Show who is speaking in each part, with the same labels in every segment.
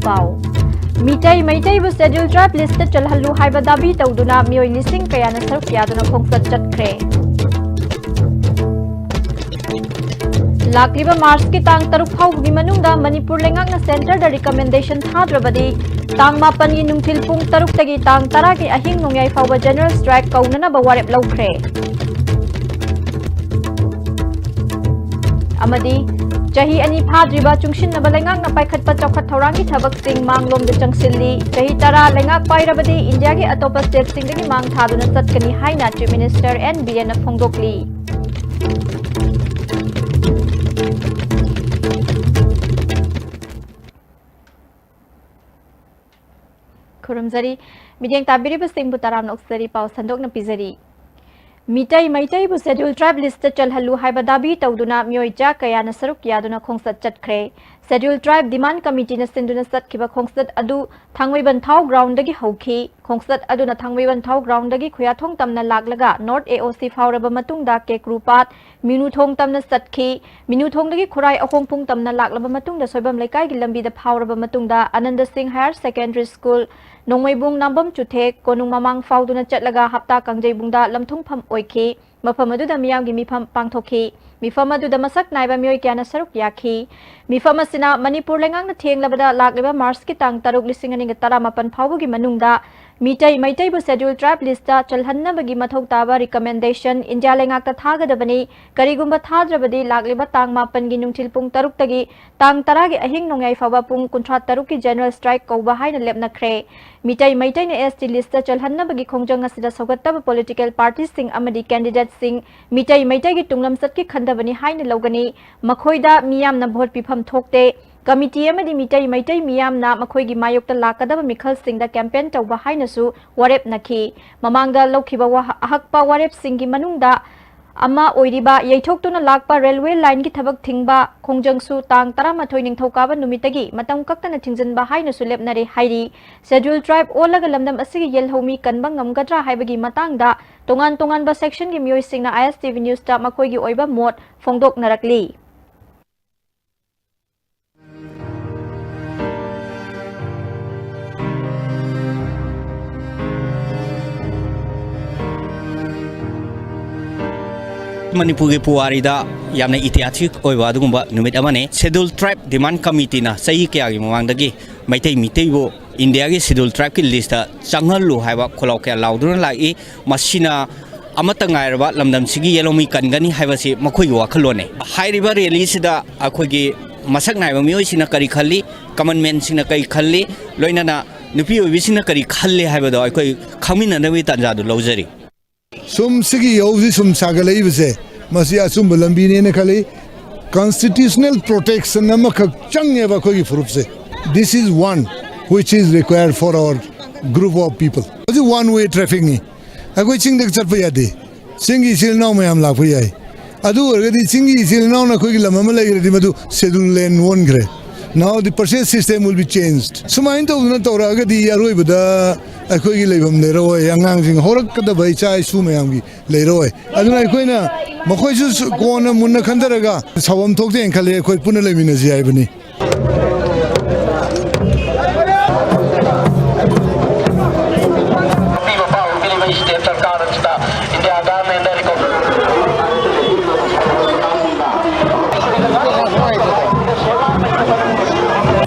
Speaker 1: पाव मीटै मैटैबु schedule tribe list चलहल्लु हाइबा दाबी तौदुना मियोय लिसिंग कयाना सरुक यादुना खोंगचत चटख्रे लाक्लिबा मार्च की तांग तरुक फाउगी मनुंगदा मणिपुर लेंगाकना सेंटर दा रिकमेंडेशन थाद्रबदी तांग मापन की नुंथिल पुंग तरुक तगी तांग 10 की अहिंग नोंयाय फाउबा जनरल स्ट्राइक कौनना बवारेप लौख्रे अमदी चाही अनि फाद्रिबा चुंगसिनबा लेंगाकना पाइखतपा चौखत थौरांगी थबकसिंग मांगलोमदे चंगसिल्ली चाही 10 लेंगाक पाइरबदी इंडिया की अतोपा स्टेटसिंगदगी मांग थादुना चटकनी हाइना चीफ मिनिस्टर NBN फोंगदोकली खुरमजरी मिडियंग ताबिरिबा सिंह बुताराम नोक्सरी पाव संदोकना पिजरी मीटै मैटैबु शेड्यूल ट्राइब लिस्ट चलहल्लु हाइबा दाबी तौदुना मियोयजा कयाना सरुक यादुना खोंगसत चटख्रे शेड्यूल ट्राइब डिमांड कमिटी न सिंदुना सतखिबा खोंगसत अदु थांगमैबन थाव ग्राउंड दगी हौखी खोंगसत अदुना थांगमैबन थाव ग्राउंड दगी खुयाथोंग तमना लागलगा नॉर्थ AOC फावरबा मतुंगदा केक्रुपात मिनुथोंग तमना सतखी मिनुथोंग दगी खुराई अहोंगपुंग तमना लागलबा मतुंगदा सोयबम लेकाई गी लंबी दा फावरबा मतुंगदा Anand Singh higher secondary school नोंमैबुंग नामबम चुथेक कोनुंग ममांग फाउदुना चटलगा हप्ता कांगजैबुंगदा लमथुंगफम ओइखी मफम अदुदा मियामगी मिफम पांगथोखी मिफम अदुदा मसक नाइबा मियोय क्याना सरुक याखी मिफम असिना मणिपुर लेंगांगना थेंगलबदा लागलेबा मार्च की तांग 6,2018 फाउबगी मनुंगदा मीटै मैटैबु शेड्यूल ट्राइब लिस्ट चलहन्नबगी मथौ ताबा रिकमेंडेशन इंडिया लेंगाकता थागदबनी करिगुंबा थाद्रबदी लागलेबा तांग 9 गी नुंथिल पुंग 3 तगी तांग 10 गी अहिंग नोंयाय फावबा पुंग 53 की जनरल स्ट्राइक कौबा हाइना लेपनख्रे मीटै मैटैने ST लिस्ट चलहन्नबगी खोंजंग असिदा सौगत्तब पॉलिटिकल पार्टी सिंग अमदी कैंडिडेट सिंग मीटै मैटैगी तुंगलम सतकी खंदबनी हाइना लौगनी मखोइदा मियामना भोट पिफम थोकते कमिटी अमदी मीटै मैटै मियामना मखोइगी मायोक्ता लाकदब मिखल सिंगदा कैंपेन तौबा हाइनसु वारेप नखी ममांगदा लौखिबा अहक्पा वारेप सिंगी मनुंगदा अमा ओइरिबा यैथोक्तुना लाकपा रेलवे लाइन की थबक थिंगबा खोंजंगसु तांग 13 निंगथौकाबा नुमितगी मतम कक्तना थिंजनबा हाइनसु लेपनरे हाइरी शेड्यूल ट्राइब ओलगा लमदम असिगी येलहौमी कनबा ngamgadra हाइबगी मतंगदा तोंगान तोंगानबा सेक्शन गी मियोइसिंगना ISTV न्यूज ता मखोइगी ओइबा मोट फोंगदोकनरकली
Speaker 2: मणिपुर की पुवारीदा यामना ऐतिहासिक ओइबा अदुगुंबा नुमित अमने शेड्यूल ट्राइब डिमांड कमिटी ना सही कयागी ममांगदगी मैतै मितैबो इंडिया की शेड्यूल ट्राइब की लिस्ट चंगहल्लु हाइबा खोलाव कया लाउदुना लाई मसिना अमता ngairaba lamdam sigi yelomi kangani haibasi makhoi wakhalone hairiba rally sida akhogi masak naiba mioi sina kari khalli common man sina kai khalli loinana nupi obisina kari khalle haibado akoi khamina nabi tanjadu lawjari
Speaker 3: sum sigi yauzi sum sagalai bise masi asum lambi ne khali constitutional protection namak change ba koi proof se this is one which is required for our group of people this is one way traffic ni akoi ching dek chat pa yade singi sil naw mayam la pa yai adu orgadi singi sil naw na koi lam ma lai redi madu schedule lane one gre now the purchase system will be changed sumain to na to ra gadi aroi bada akoi gi leibam le ro angang jing horak ka da bai chai su mayam gi le ro adu na koi na makhoi su ko na mun na khandaraga sawam thok de khale koi puna le mina ji ai bani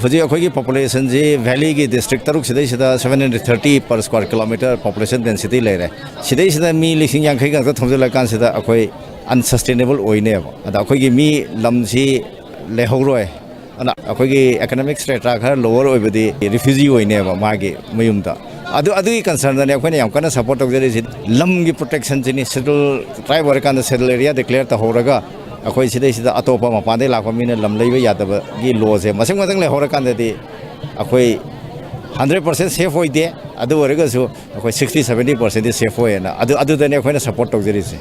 Speaker 4: फजी अखोगी population जी valley की district तरुक सिदे सिदा 730 पर square kilometre population density लेरे सिदे सिदा मी लिसिंग यांखै गंग थमजला कान सिदा अखोई अनसस्टेनेबल ओइने अदा अखोगी मी लमसी लेहौरोय अना अखोगी इकोनॉमिक स्ट्रेटा खर लोअर ओइबदी रिफ्यूजी ओइने मागी मयुमदा अदु अदुगी कंसर्न दने अखोने याम कना सपोर्ट तौजरी लम की प्रोटेक्शन जिनी शेड्यूल ट्राइब वर्कान शेड्यूल एरिया डिक्लेयर तहौरगा अखोई सिदे सिदा अतोपा मपादे लाखो मीने लम लेबे यादबगी लॉसे मसिंग मदंग ले होरकांददी अखोई 100% सेफ होइदे अदु वरगसु अखोई 60-70% सेफ होयना अदु दने अखोइना सपोर्ट तौजरीसे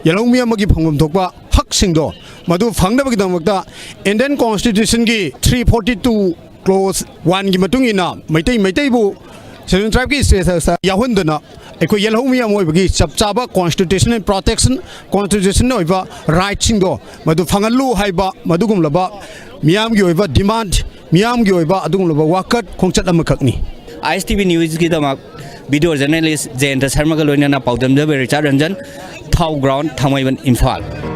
Speaker 5: यलोंग मियामगी फंगम थोकबा हक सिंगदो मधु फंगदबगी दमकता इंडियन कॉन्स्टिट्यूशन की 342 क्लोज 1 की मतुंग इना मैतै बु शेड्यूल ट्राइब की स्टेटस याहुंदना अखो येलहौ मिया मोइबगी चपचाबा कॉन्स्टिट्यूशनल प्रोटेक्शन कॉन्स्टिट्यूशनल ओइबा राइट सिंगो मदु फंगलु हाइबा मदुगुमलबा मियाम की ओइबा डिमांड मियाम की ओइबा अदुगुमलबा वाकट खोंचत अमखकनी
Speaker 2: ISTV न्यूज़ की दमा वीडियो जर्नलिस्ट जयंत शर्मा का लोइना पाउदम दबे रिचार्ड रंजन थाउ ग्राउंड थमैबन इम्फाल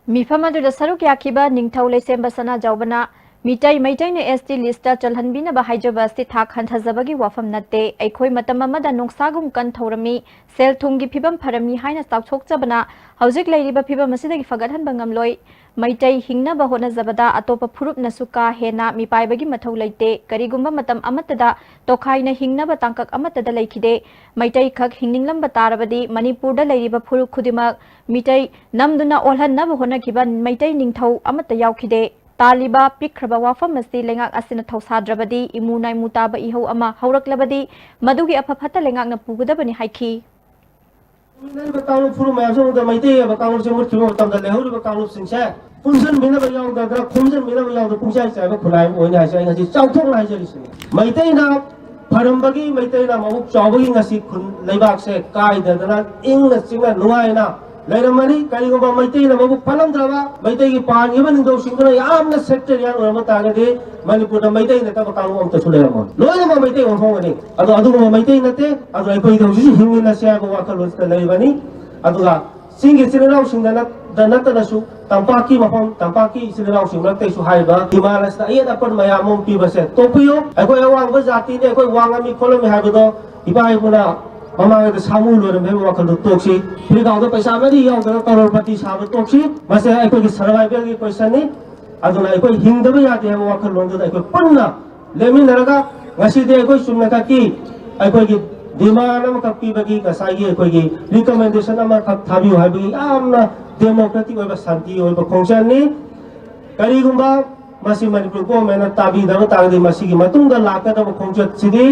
Speaker 1: मीफम अदुदा सरुक याखिबा निंगथौ लेसेम बसना जावबना मिटाई मैटाई ने एसटी लिस्ट चलहनबीना हाइजब अस्ति थाक हंथजबगी वाफम नते अखोई मतम अमदा नोंसागुम कन थौरमी सेल थुंगी फिबम फरमी हाइना चाउथोकजबना हौजिक लैरिबा फिबम असिदगी फगतहनबा ngamloi मैटाई हिंगनबा होनजबदा अतोप फुरुपनसु का हेना मिपाइबगी मथौ लैते करिगुम्बा मतम अमतदा तोखाइना हिंगनबा तांकक अमतदा लैखिदे मैटाई खक हिंगनिंगलंबा तारबदी मणिपुरदा लैरिबा फुरु खुदिमक मिटाई नमदुना ओलहनबा होनखिबा मैटाई निंगथौ अमत यावखिदे तालिबा पिख्रबा वाफम असी लेंगाक असिना थौसाद्रबदी इमुनाई मुताबा इहौ अमा हौरक्लबदी मदुगी अफफता लेंगाकना पुगदबनी हाइखी
Speaker 6: कानून फुरु मैसों द मैते अब कानून से मुठ खिलो तम द लेहु ब कानून सिंसे पुंसन बिना ब याव द खुमजन बिना ब याव द पुंसाई चाय ब खुलाई ओइना हाइसे ngasi चाउथों हाइसे लिसने मैते ना फरमबगी मैते ना मबुक चावगी ngasi खुन लेबाक से काय दना इंग न सिंगा नुआइना लेरमनी करिगोबा मैते ना मबुक फलमद्रबा मैते की पांगिबा निंदौ सिंगना यामना सेक्टरियन ओरम तागदे मणिपुर द मैते ना तब कानून अमत छुलेरमो लोयमा मैते ओंफोंगनी अदुगुमा मैते नते अदु अखोई दौसि हिंगिना सेबा वाखल वस्ता लेबनी अदुगा सिंगी सिरनाव सिंगना दनतनसु तंपाकी मफम तंपाकी सिरनाव सिंगलतेसु हाइबा हिमालयस अयद अपन मयामों पीबसे तोपियो अखोई अवांग जाति ने अखोई वांगमी खोलमी हाइबदो इबाइबुना ममांग सामू लोरम हे वाखल तोक्सी फ्रीगाउद पैसा मदी याउद करोड़पति साब तोक्सी मसे अखोई की सर्वाइवल की क्वेश्चन नि अदुना अखोई हिंगदबे याते हे वाखल लोंद अखोई पुन्ना लेमिनरगा ngasi de अखोई सुनका की अखोई की डिमांड अम कपीबगी गसाई अखोई की रिकमेंडेशन अम खप थाबी हाइबगी यामना डेमोक्रेटिक ओइबा शांति ओइबा खोंगसन नि करिगुंबा मसी मणिपुर गवर्नमेंट ताबी दब तागदि मसी की मतुंग द लाकदब खोंगचत सिदि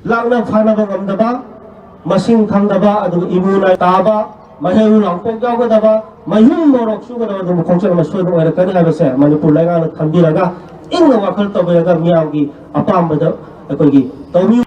Speaker 6: लाकना फानबा गमदबा मसिंग खंगदबा अदु इमुना ताबा महेउ लांपोक यावगदबा मयुम मोरक सुगदबा दु खोंगचन मसोद ओइरकनि हाबसे मणिपुर लाइगान खंबिरगा इंग वाखल तबयगा मियावगी अपामबद अखोगी तौबी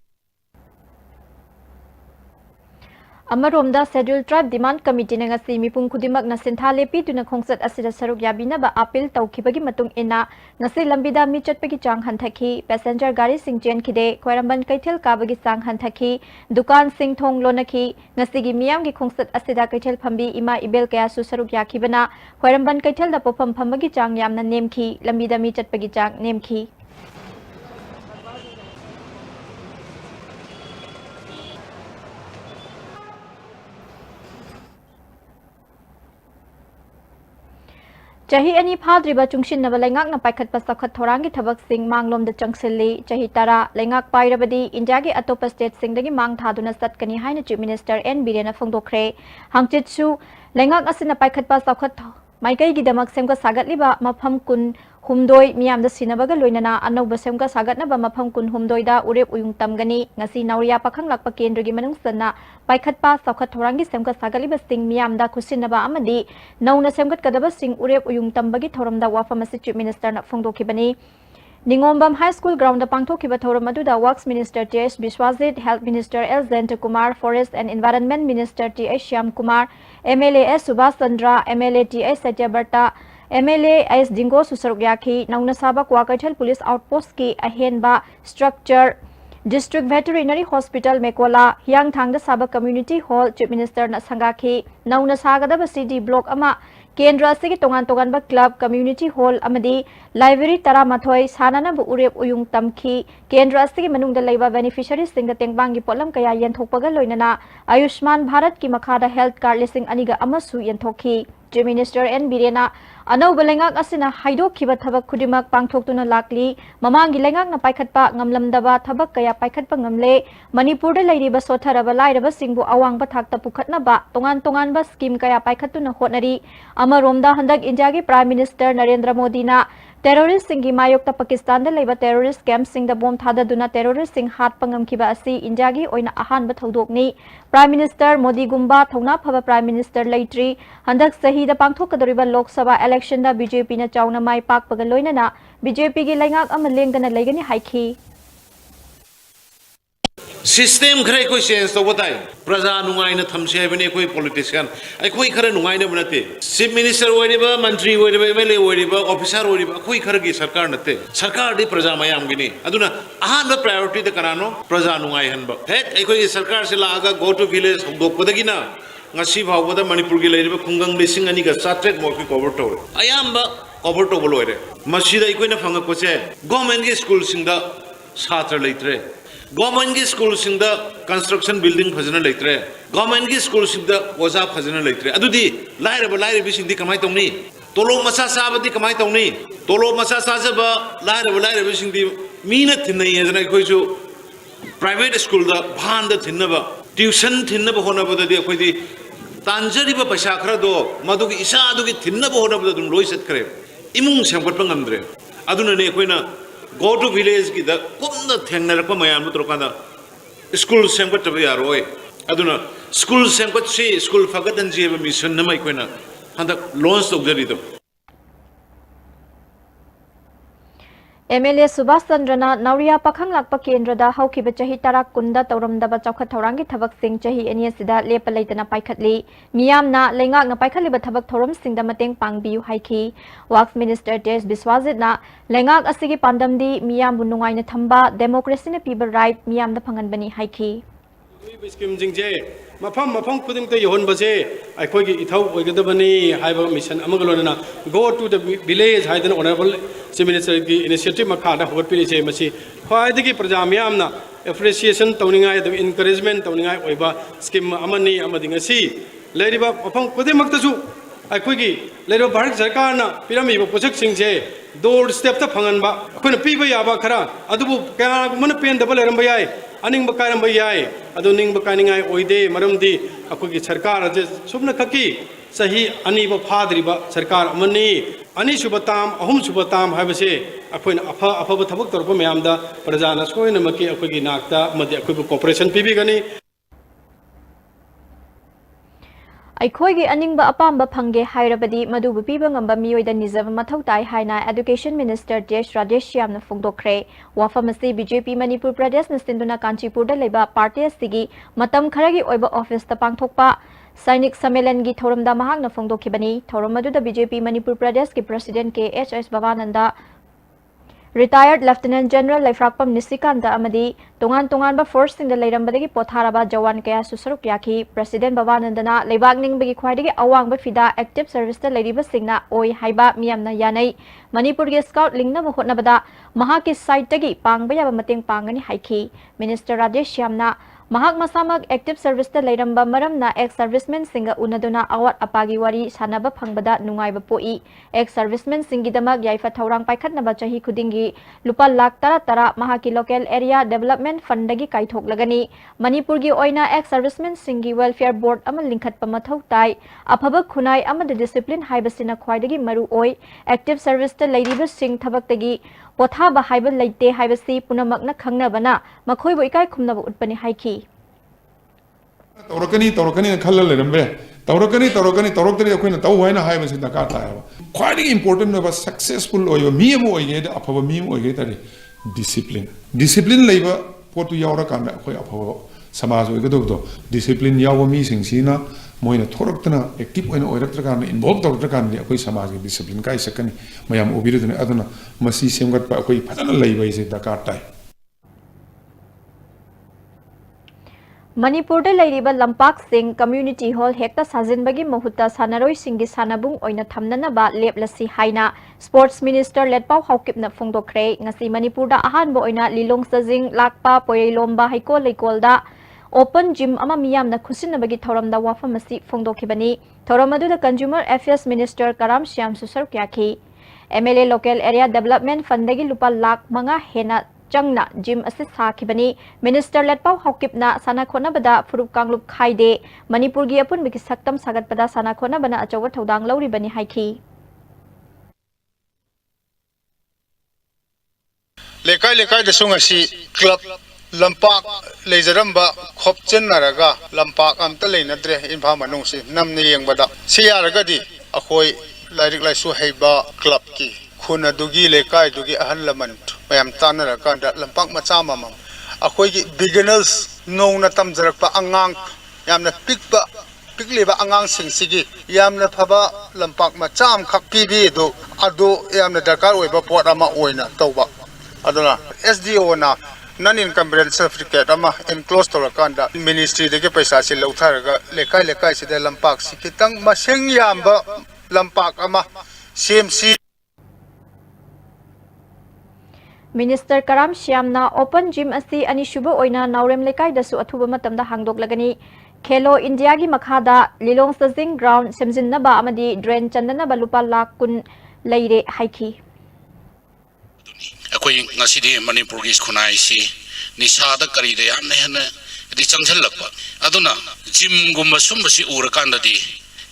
Speaker 1: अमरोमदा शेड्यूल ट्राइब डिमांड कमिटी ने ngasi mipung खुदिमक na sintha lepi tuna khongsat asida saruk yabina ba appeal tawkhibagi matung ina ngasi lambida mi chatpagi chang hanthaki passenger gari sing chen khide khoiramban kaithel kabagi sang hanthaki dukan sing thong lonaki ngasi gi miyam gi khongsat asida kaithel phambi ima ibel kaya su saruk yakhibana khoiramban kaithel da pofam phambagi chang yamna nemki lambida mi chatpagi chang nemki चाही अनि फाद्रिबा चुंगसिनबा लेंगाकना पाइखतपा सखत थोरांगी थबक सिंग मांगलोम the चंगसिली चाही तारा लेंगाक पाइरबदी India के अतोप state सिंगदगी मांग थादुना सतकनी हाइना chief minister N बिरेना फोंदोखरे हांगचितसु लेंगाक असिना पाइखतपा सखत माइकई गिदमक सेमका सागतलिबा मफम कुन हुमदोय मियामदा सिनबगा लोइनना अनौबा सेमका सागतनबा मफम कुन हुमदोयदा उरेप उयुंग तमगनी ngasi नौरिया पाखंग Lakpa केंद्रगी मनुंगसना पाइखतपा सखत थोरांगी सेमका सागतलिबा सिंग मियामदा खुसिनबा अमदी नौना सेमगत कदबा सिंग उरेप उयुंग तमबगी थोरमदा वाफमसी चीफ मिनिस्टर ना फोंदोखिबनी निंगोंबम हाई स्कूल ग्राउंड पांगथोखिबा थोरम अदुदा works minister T S Biswajit health minister L Jayanta Kumar forest and environment minister T S Shyam Kumar MLA S Subhash Chandra MLA T S Satyabrata MLA S Jingo सुसरुक याखी नौना साबा क्वाकैथल पुलिस आउटपोस्ट की अहेनबा स्ट्रक्चर डिस्ट्रिक्ट वेटरिनरी हॉस्पिटल मेकोला हियांगथांगदा साबा कम्युनिटी हॉल चीफ मिनिस्टर ना संगाखी नौना सागदबा सीडी ब्लॉक अमा केंद्र असिगी तोंगान तोंगानबा क्लब कम्युनिटी हॉल अमदी लाइब्रेरी तरामाथोय सानानब उरेप उयुंग तमखी केंद्र असिगी मनुंगदा लेबा बेनिफिशियरी सिंग तेंगबांगी पोलम कया यंथोकपगा लोइनना आयुष्मान भारत की मखादा हेल्थ कार्ड लिसिंग अनिगा अमसु यंथोखी चीफ मिनिस्टर एन बिरेना अनौब लेंगाक असिना हाइदोखिबा थबक खुदिमक पांगथोक्तुना लाकली ममांगी लेंगाकना पाइखतपा ngamlamdaba थबक कया पाइखतपा ngamle मणिपुरदा लैरिबा सोथरबा लाइरबा सिंगबु अवांगबा थाकता पुखतनबा तोंगान तोंगानबा स्कीम कया पाइखतुना होटनरी अमरोमदा हंदक इंडिया के प्राइम मिनिस्टर नरेंद्र मोदी ना Terrorist singi mayokta Pakistan da leba terrorist camp sing da bom thada duna terrorist sing hat pangam kiba asi India gi oina ahan ba thodok ni Prime Minister Modi gumba thongna phaba Prime Minister Laitri handak sahi da pangthok kadoriba Lok Sabha election da BJP na chauna mai pak paga loina na BJP gi laingak ama lengdana laigani haiki
Speaker 7: System khare koi change to batai praja nungai na thamse bane koi politician ai koi khare nungai na banate chief minister oiriba mantri oiriba MLA oiriba officer oiriba koi khare gi sarkar nate sarkar di praja mayam gini aduna ahan ba priority de kanano praja nungai hanba het ai koi sarkar se laga go to village hokdok podagina ngasi bhawbada manipur gi leiriba khungang lising ani ga chatrek mo ki cover to ayamba cover to bolore masida ai koi na phanga ko che government gi school singda satra leitre Government की school सिंदा construction building फजना लेते government की school सिंदा ओजा फजना लेते अदुदी लाइरे बिसिंदी कमाई तौनी तोलो मसा साबदी कमाई तौनी तोलो मसा साजबा लाइरे बिसिंदी मीना थिनई है जना कोई जो प्राइवेट स्कूल दा भान दा थिनबा ट्यूशन थिनबा होनबददी कोई तांजरीबा पैसा खरा दो मदुगी इसा अदुगी थिनबा होनबदा दुम लोई सतखरे इमुंग सेमगटपा ngamdre aduna ne koina go to village ki da kumna thengnarakpa mayam trokanda school sempat tabi yaroi aduna school sempat si school fagatan ji ba mission namai koina handa launch togjari do
Speaker 1: MLA Subhash Chandrana Nauria Pakhang Lakpa Kendra da Haukiba Chahi Tarak Kunda Tauramdaba Chauka Taurangi Thabak Singh Chahi Ania Sida Lepalaitana Paikhatli Miyamna Lengak na Paikhaliba Thabak Thoram Singh da Mateng Pangbiu Haiki Wax Minister Des Biswajit na Lengak Asigi Pandamdi Miyam Bunungai na Thamba Democracy na People Right Miyam da Phanganbani Haiki
Speaker 8: Scheme jingje mafam kuding te yon base akhoi gi ithau oigadabani haiba mission amagalona go to the village haidan honorable chief minister gi initiative makha da hot pili che masi khwaidagi praja miyamna appreciation tawningai da encouragement tawningai oiba scheme amani amading asi leiriba mafam kuding maktasu akhoi gi leiro bharat sarkar na pirami ba posak sing je door step ta phangan ba akhoi na piba ya ba khara adubu kaya gumana pen da baleram ba yai aning bakaram ba yai adu ning bakaningai oide maramdi akogi sarkar je subna khaki sahi ani ba phadri ba sarkar amani ani subatam ahum subatam haibase akoina afa ba thabak torpa mayamda prajana soina maki akogi nakta madi akogi cooperation pibi gani
Speaker 1: Aikhoigi aningba apamba phange hairabadi madubu piba ngamba miyoida nizaba mathau tai haina Education Minister Desh Rajesh Yamna phongdokre wafamasi BJP Manipur Pradesh na sinduna Kanchipur da leba party sigi matam kharagi oiba office ta pangthokpa Sainik Sammelan gi thoramda mahakna phongdokhibani thoram madu da BJP Manipur Pradesh ki President KHS Bhavananda Retired Lieutenant General Laifrakpam Nisikanta amadi tongan ba force sing da leirambadagi potharaba jawan kaya susaruk yaki President Bhavanandana leibagning bagi khwaidagi awang ba fida active service da leiriba singna oi haiba miyamna yanai Manipur gi scout lingna ba hotnabada mahaki site tagi pangba yaba mateng pangani haiki Minister Rajesh Yamna Mahak masamak active service da leiramba maramna ex servicemen singa unaduna awat apagi wari sanaba phangbada nungaiba poi ex servicemen singidamak yaifa thaurang paikhatnaba chahi khudingi lupa lakh tara mahaki local area development fund dagi kaithok lagani Manipur gi oina ex servicemen singi welfare board ama lingkhat pamathau tai aphaba khunai ama discipline haibasina khwaidagi maru oi active service da leiriba sing thabak tagi potha ba haiba leite haibasi punamakna khangnabana makhoi bo ikai khumnaba utpani haiki
Speaker 9: तौरकनी खल लेरमे तौरकनी तौरक्तरी अखोइना तौ हाइना हाइबसे दरकार तायबा ख्वाइदगी important ओइबा successful ओइबा meme ओइगे अफब meme ओइगे तारी discipline लेबा पोतु यावरा कांदा अखोइ अफब समाज ओइगदोगदो discipline यावो मी सिंगसिना Moina थोरक्तना active ओइना ओइरक्तरकान involve तौरक्तरकान अखोइ समाज की discipline काइ सकनी मयाम ओबिरदने अदुना मसी सेमगतपा अखोइ फजना लेबा इसे दरकार ताय
Speaker 1: Manipur da leiriba lampak sing community hall hekta sajinbagi mahutta sanaroi singi sanabung oina thamnanaba leplasi haina sports minister letpau haukipna phongdokre ngasi Manipur da ahan bo oina lilong sajing lakpa poilomba haiko leikolda open gym ama miyamna khusinabagi thoramda wafamasi phongdokhibani thoramadu da consumer affairs minister Karam Shyam Susar kyaki MLA local area development fund dagi lupa lakh manga hena Changna Jim Assis Hakibani Minister Letpau Haukipna Sana Khona Bada Furup Kanglup Khaide Manipur gi apun biki saktam sagat pada Sana Khona bana achawa thodang lauri bani haiki
Speaker 3: lekai lekai da sunga si club lampak leizaramba khopchen naraga lampak amta leinadre inpha manung si namne yengbada siyaraga di akhoi lairik laisu heiba club ki khuna dugi lekai dugi ahan laman mayam tanaraga da lampak macha mamam akhoi gi beginners nongna tamjarakpa angang yamna pikliba angang singsigi yamna phaba lampak macham khak pibi do ado yamna dakar oiba pot ama oina tawba aduna SDO na non incumbent certificate ama enclosed to kanda ministry de ke paisa si lautharaga lekai lekai si de lampak si kitang maseng yamba lampak ama CMC
Speaker 1: Minister Karam Shyamna open gym asi anishuba oina naurem lekai dasu athuba matamda hangdoklagani Khelo India gi makhada Lilong Sajing ground semjinnaba amadi drain chandanaba lupa lakh kun leire haiki
Speaker 10: akoi ngasidi manipur gi khunai si nisada kari de yamne hena di changchal lakpa aduna gym gumba sumba si urakanda di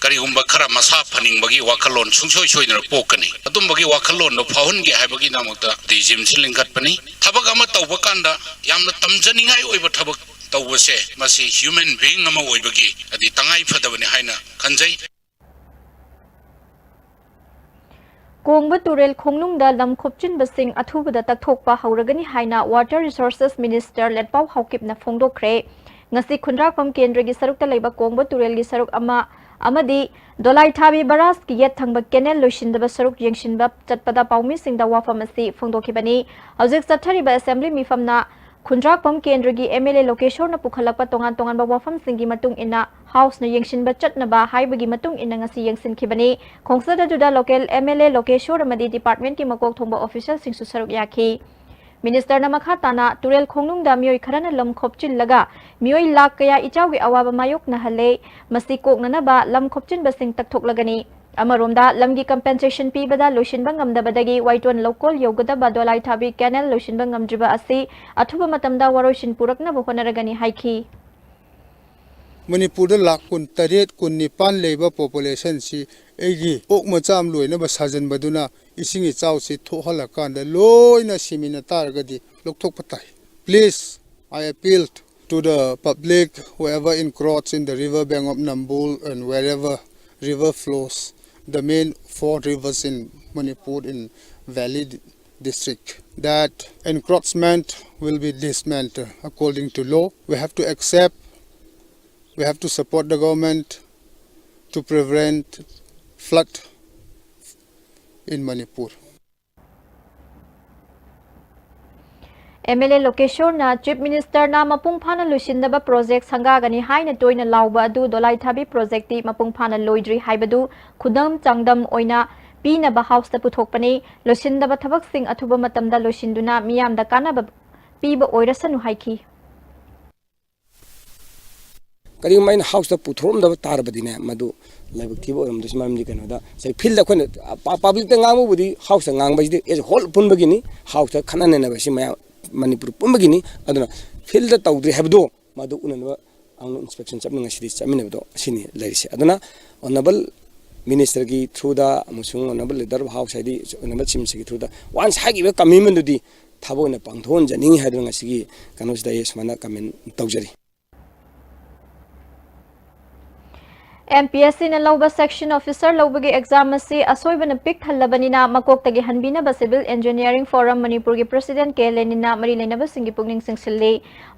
Speaker 10: kari gumba khara masa phaning bagi wakalon sungsoi soina pokani adum bagi wakalon no phahun ge haibagi namukta di gym silingkat pani thabak ama tawba kanda yamna tamjaningai oiba thabak tawbase masi human being ama oibagi adi tangai phadabani haina khanjai
Speaker 1: Kongba Turel Khongnungda lam khopchin basing athubada takthokpa hauragani haina Water Resources Minister Letpau Haukipna phongdokre ngasi khunrakpam kendra gi sarukta leiba Kongba Turel gi saruk amadi dolai thabi baras ki yet thangba kenel loishindaba saruk yengshinba chatpada paumi singda wafam asi phongdokhibani hojik sathariba assembly mifamna khunrakpam kendra gi MLA location na pukhalakpa tongan ba wafam singi matung ina house na yengshinba chatnaba haibagi matung ina ngasi yengsinkhibani khongsada juda local MLA location amadi department ki makok thongba official singsu saruk yakhi Minister na makha tana Turel Khongnungda mioi kharana lam khopchin laga mioi lak kaya ichawgi awaba mayok na hale masi koknana ba lam khopchin basing takthok lagani amaromda lamgi compensation pi bada loishinba ngamdabadagi waiton local yogada ba dolai thabi canal loishinba ngamdriba asi athuba matamda waroshin purakna bo honaragani haiki
Speaker 3: Manipur lakh kun taret kun nipan leba population si egi ok macham loina ba sajan baduna isingi chaw si thohala kanda loina simina targadi lokthok patai please I appeal to the public whoever encroaches in the river bank of Nambul and wherever river flows the main 4 rivers in Manipur in Valley district that encroachment will be dismantled according to law we have to accept we have to support the government to prevent flood in Manipur.
Speaker 1: MLA location na Chief Minister na mapung phana lushindaba project sangagani haina toina lauba adu dolai thabi project ti mapung phana loidri haibadu khudam changdam oina pina ba house ta puthokpani lushindaba thabak sing athuba matamda lushinduna miyamda kanaba piba oirasanu haiki
Speaker 11: करी mine house the पुथरोम the तार बदिने मदु लाइबक्ति Boram दस माम दि कनो दा से field द कोन public द गांगु बुदि हाउस द गांग बजि एज होल पुन बगिनी हाउस द खनाने न बसि माया मणिपुर पुन बगिनी अदना फील्ड द तौद्रि हेबदो मदु उनन आंग इंस्पेक्शन चपन सिदि चमिने बदो सिनि लाइसे अदना ऑनरेबल मिनिस्टर की थ्रू द मुसुंग ऑनरेबल लीडर हाउस आइदि ऑनरेबल चिम से थ्रू द वांस हागिबे कमिटमेंट दुदि थाबोने पांगथोन जनि हादर ngasi कनो सदा यसमाना comment तौजरी
Speaker 1: MPSC na lauba section officer laubagi exam asi asoibana pik thallabanina makoktagi hanbina ba civil engineering forum Manipur gi president ke lenina mari leinaba singi pungning singsilli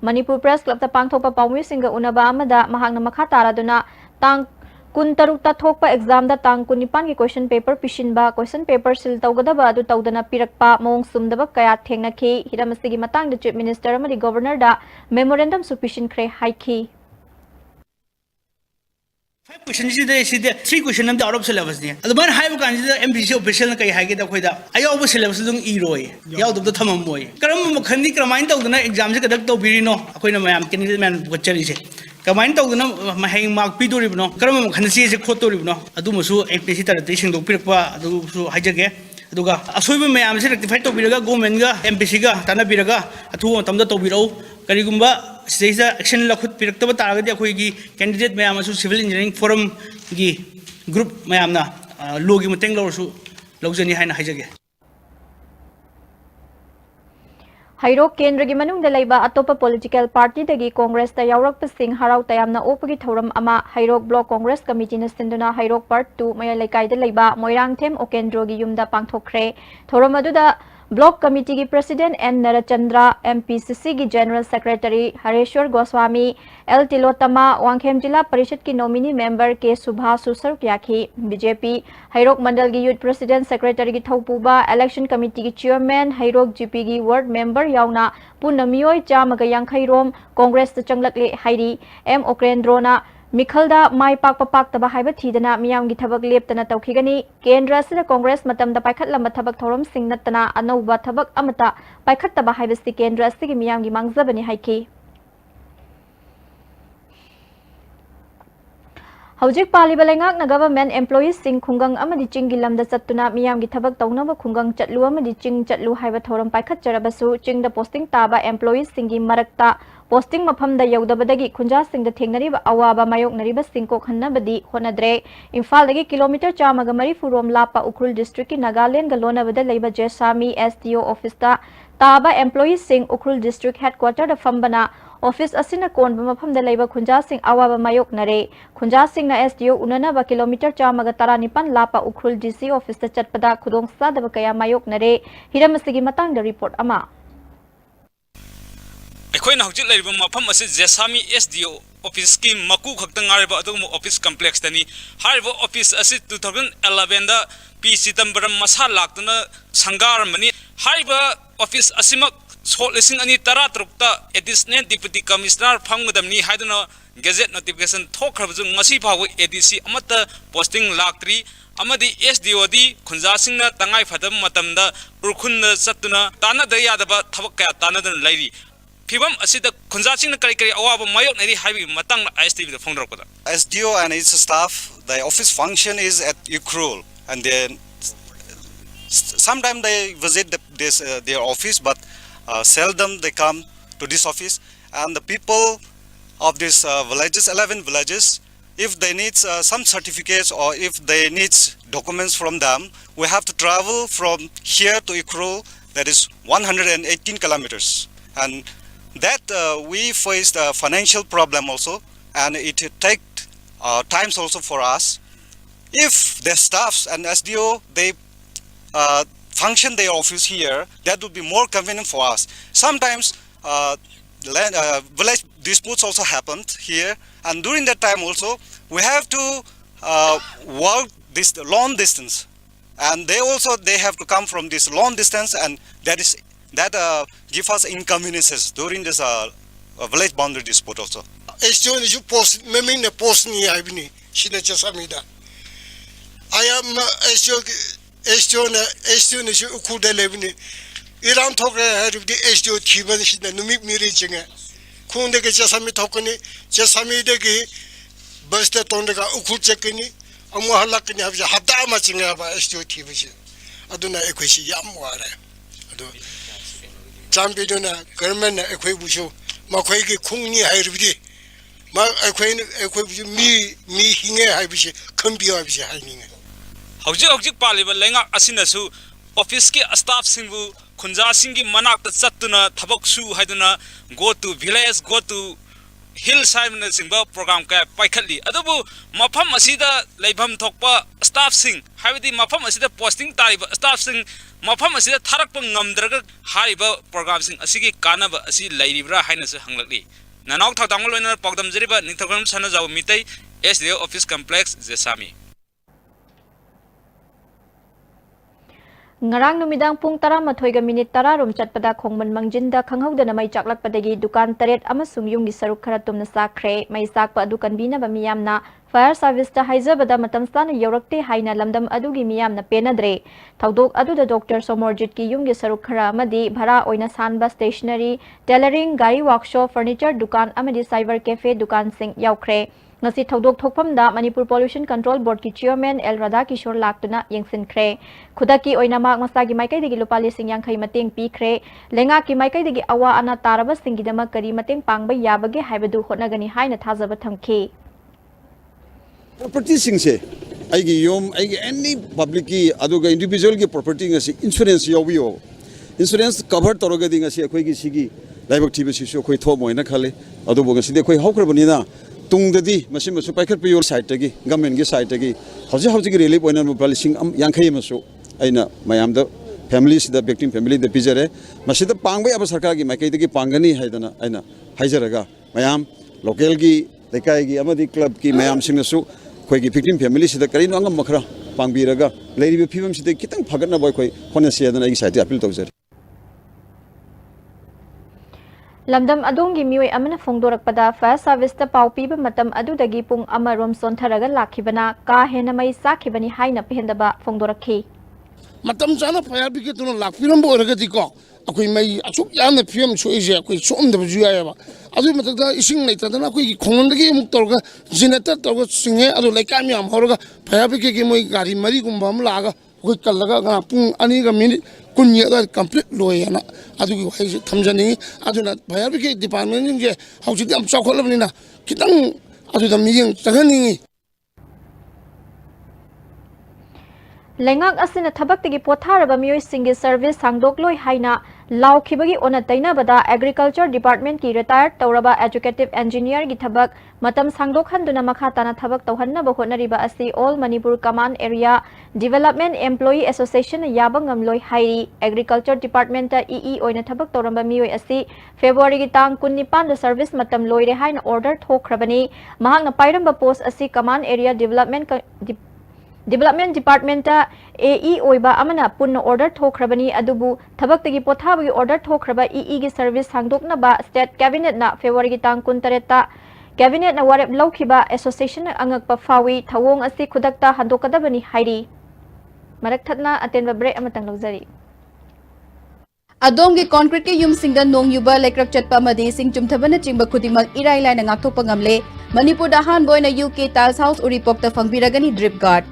Speaker 1: Manipur press club ta pangthokpa pawmi singa unaba amada mahakna makha taraduna tang kun taruk ta thokpa exam da tang kun nipan gi question paper pishinba question paper sil tawgadaba adu tawdana pirakpa mong sumdaba kaya thengnakhi hiramasi gi matang da chief minister amadi governor da memorandum su pishin khre haiki
Speaker 12: question is the 3 question of the out of syllabus ne adman haibu kan the MPC official na kai haige da khoida ayo bu syllabus dung iroi yaw dub da thamam moi karam makhandi kramain tawduna exam se kadak to birino akoina mayam candidate man gachari se kamain tawduna maheng mark pi doribno karam makhandi se khotoribno adu musu MPC tar te sing do pirpa adu su hajage aduga asoiba mayam se rectify to biraga government ga MPC ga tana biraga athu tamda to birau karigumba Sisa action lakhut pirakta taragadi akhoi candidate mayam asu civil engineering forum gi group mayam na logi mateng lawsu lawjani haina haijage
Speaker 1: Hairok Kendra gi manung da laiba atopa political party dagi Congress ta yaurak pasing harau tayamna opagi thoram ama Hairok Block Congress Committee na sinduna Hairok Part 2 maya laikai da laiba Moirang Them Okendro gi yumda pangthokre thoram aduda Block Committee ki President N Narachandra MPCC ki General Secretary Hareshwar Goswami L Tilotama Wangkhem Jilla Parishad ki nominee member K Subhash Susar Kyakhi BJP Hairok Mandal ki Youth President Secretary ki Thaupuba Election Committee ki Chairman Hairok GP ki Ward Member yauna punamioi chamaga yankhairom Congress ta changlakle hairi M Okrendrona Mikhalda mai pak papak taba haiba thidana miyam gi thabak leptana tawkhigani Kendra sida Congress matam da paikhat lama thabak thorom sing natana anauba thabak amata paikhat taba haiba sti Kendra sigi miyam gi mangjabani haiki Hojik paliba lengak na government employees sing khungang amadi chingi lamda chattuna miyam gi thabak tawnaba khungang chatlu amadi ching chatlu haiba thorom paikhat charabasu chingda posting taba employees singi marakta posting mafamda yaudabadagi khunja singda thengnariba awaba mayoknariba singko khannabadi honadre Imphal dagi kilometer chamaga mari furom lapa Ukhrul district ki Nagaland ga lonabada leiba Jesami SDO office ta taba employees sing Ukhrul district headquarter da fambana office asina kon mafamda leiba khunja sing awaba mayoknare khunja sing na SDO unanaba kilometer chamaga taranipan lapa Ukhrul DC office ta chatpada khudong sadaba kaya mayoknare hiramasigi matang da report ama
Speaker 13: ꯑꯩꯈꯣꯏꯅ ꯍꯧꯖꯤꯛ ꯂꯩꯔꯤꯕ ꯃꯐꯝ ꯑꯁꯤ ꯖꯦꯁꯥꯃꯤ SDO ꯑꯣꯐꯤꯁꯀꯤ ꯃꯀꯨ ꯈꯛꯇ ꯉꯥꯏꯔꯤꯕ ꯑꯗꯨꯒꯨꯝꯕ ꯑꯣꯐꯤꯁ ꯀꯝꯄ꯭ꯂꯦꯛꯁꯇꯅꯤ ꯍꯥꯏꯔꯤꯕ ꯑꯣꯐꯤꯁ ꯑꯁꯤ 2011ꯗ ꯄꯤ ꯆꯤꯗꯝꯕꯔꯝ ꯃꯁꯥ ꯂꯥꯛꯇꯨꯅ ꯁꯪꯒꯥꯔꯝꯕꯅꯤ ꯍꯥꯏꯔꯤꯕ ꯑꯣꯐꯤꯁ ꯑꯁꯤꯃꯛ ꯁꯣꯛ 2013ꯇ ꯑꯦꯗꯤꯁꯅꯦꯜ ꯗꯤꯄꯨꯇꯤ ꯀꯃꯤꯁꯅꯔ ꯐꯝꯒꯗꯕꯅꯤ ꯍꯥꯏꯗꯨꯅ ꯒꯦꯖꯦꯠ ꯅꯣꯇꯤꯐꯤꯀꯦꯁꯟ ꯊꯣꯛꯈ꯭ꯔꯕꯁꯨ ꯉꯁꯤ ꯐꯥꯎꯕ ADC ꯑꯃꯠꯇ ꯄꯣꯁꯇꯤꯡ ꯂꯥꯛꯇ꯭ꯔꯤ amadi SDOD khunjasingna tangai phadam matamda urkhunna chattuna tanada yadaba thabak kaya tanadana lairi Fibam asida khunjasingna kari awaba mayok nari haibi matang ISTV da phongrakpada
Speaker 14: SDO and its staff the office function is at Ukhrul and then sometimes they visit their office but seldom they come to this office and the people of these villages 11 villages if they need some certificates or if they need documents from them we have to travel from here to Ukhrul that is 118 kilometers and that we faced a financial problem also and it take times also for us if the staffs and SDO they function their office here that would be more convenient for us sometimes village disputes also happened here and during that time also we have to walk this long distance and they have to come from this long distance and that give us inconveniences during this village boundary dispute also.
Speaker 15: SDO ni post meming na post ni aibni sina chasamida. I am SDO ni Ukhrul de lebni. Iran thokre haribdi SDO thiba sina numik miri chinga. Khunde ke chasami thokni chasami de ki bus ta tonde ka Ukhrul chekni amu halakni habja hada ma chinga ba SDO thiba shi. Aduna ekhoisi yam ware. Adu Champiduna government ekhoi busho makhoi ki khungni hairibdi ma ekhoi mi hinge haibisi khambi haibisi haininga
Speaker 13: hojik paliba lenga asinasu office ki staff singbu khunja singi manak chattuna thabak su haiduna go to village go to hill side na singba program ka paikhatli adubu mafam asida leibham thokpa staff sing haibidi mafam asida posting tariba staff sing mafam asida tharakpa ngamdraga hariba program sing asigi kanaba asi lairibra haina se hanglakli nanaw thakdangol loina pogdam jeriba ningthakram sana jaw mitai SDO office complex Jesami
Speaker 1: Ngarang numidang pung 13:10 rom chatpada khongman mangjinda khanghaudana mai chaklakpadagi dukan taret amasung yunggi saruk khara tumna sakre mai sakpa dukan bina ba miyamna fire service ta haizabada matamstana yorakte haina lamdam adugi miyamna penadre thaudok aduda Dr. Somorjit ki yunggi saruk khara amadi bhara oina sanba stationery tailoring gari workshop furniture dukan amadi cyber cafe dukan sing yaukre ngasi thaudok thokpamda Manipur Pollution Control Board ki Chairman L Radha Kishore laktuna yengsinkhre khudaki oina mak masagi maikai degi lupa lising yankhai mateng pikhre lenga ki maikai degi awa ana taraba singidama kari mateng pangba yabage haibadu hotnagani haina thajaba thamki
Speaker 16: property singse aigi yom aigi any public ki aduga individual ki property ngasi insurance yobio insurance cover toroga ding asi akhoi gi sigi laibak thibe sisu akhoi tho moina khale adu boga sidi akhoi haukrabani na tung dadi masim masu paikhat piyo side tagi government gi side tagi hauji gi relief oina mu policing yankhai masu aina mayam da family sida victim family da pijare masida pangbai aba sarkar gi makai dagi pangani haidana aina haijaraga mayam local gi lekai gi amadi club gi mayam singnasu khoi gi victim family sida kari no angam makhra pangbiraga leiribe phibam sida kitang phagatna boy khoi khonasi adana igi side appeal tawjar
Speaker 1: lamdam adongi mioi amana phongdorakpada fire service ta pau piba matam adudagi pung amarom sontharaga lakhibana ka hena mai sakhibani haina pehendaba phongdorakhi
Speaker 17: matam chana fire brigade no lakpiram bo oragati ko akoi mai achuk yamna pm choise akoi somda bu juya ba adu matakda ising leita dana akoi khongondagi muk torga generator torga singe adu laikam yam horoga fire brigade ki moi gari mari gumba am laga akoi kallaga ga pung ani ga minute kunya da complete loyana adu gi wai thamjani aduna fire brigade department je hauji am chakholabni na kitang adu da miyeng chagani
Speaker 1: lengak asina thabak tigi potharaba mioi singi service sangdokloi haina laukhibagi ona tainabada agriculture department ki retired tauraba educative engineer gi thabak matam sangdokhanduna makhatana thabak tawhanna ba honariba asi all manipur command area development employee association yabangam loi hairi agriculture department ta ee oina thabak tawramba mioi asi february gi tang 19 da service matam loire haina order thokhrabani mahakna pairamba post asi command area development department ta AE oiba amana punna order thokhrabani adubu thabak tagi pothabagi order thokhraba EE gi service hangdokna ba state cabinet na February gi tang 19 ta cabinet na warep laukhiba association angak pa fawi thawong asi khudakta handokadabani hairi marak thatna atenba break amatang lawjari
Speaker 18: Adom gi concrete ke yum singda nong yuba lekrak chatpa madi sing chumthabana chingba khudimak irai lai na ngakthokpa ngamle Manipur da han boyna UK Tiles House uripok ta fangbiragani drip guard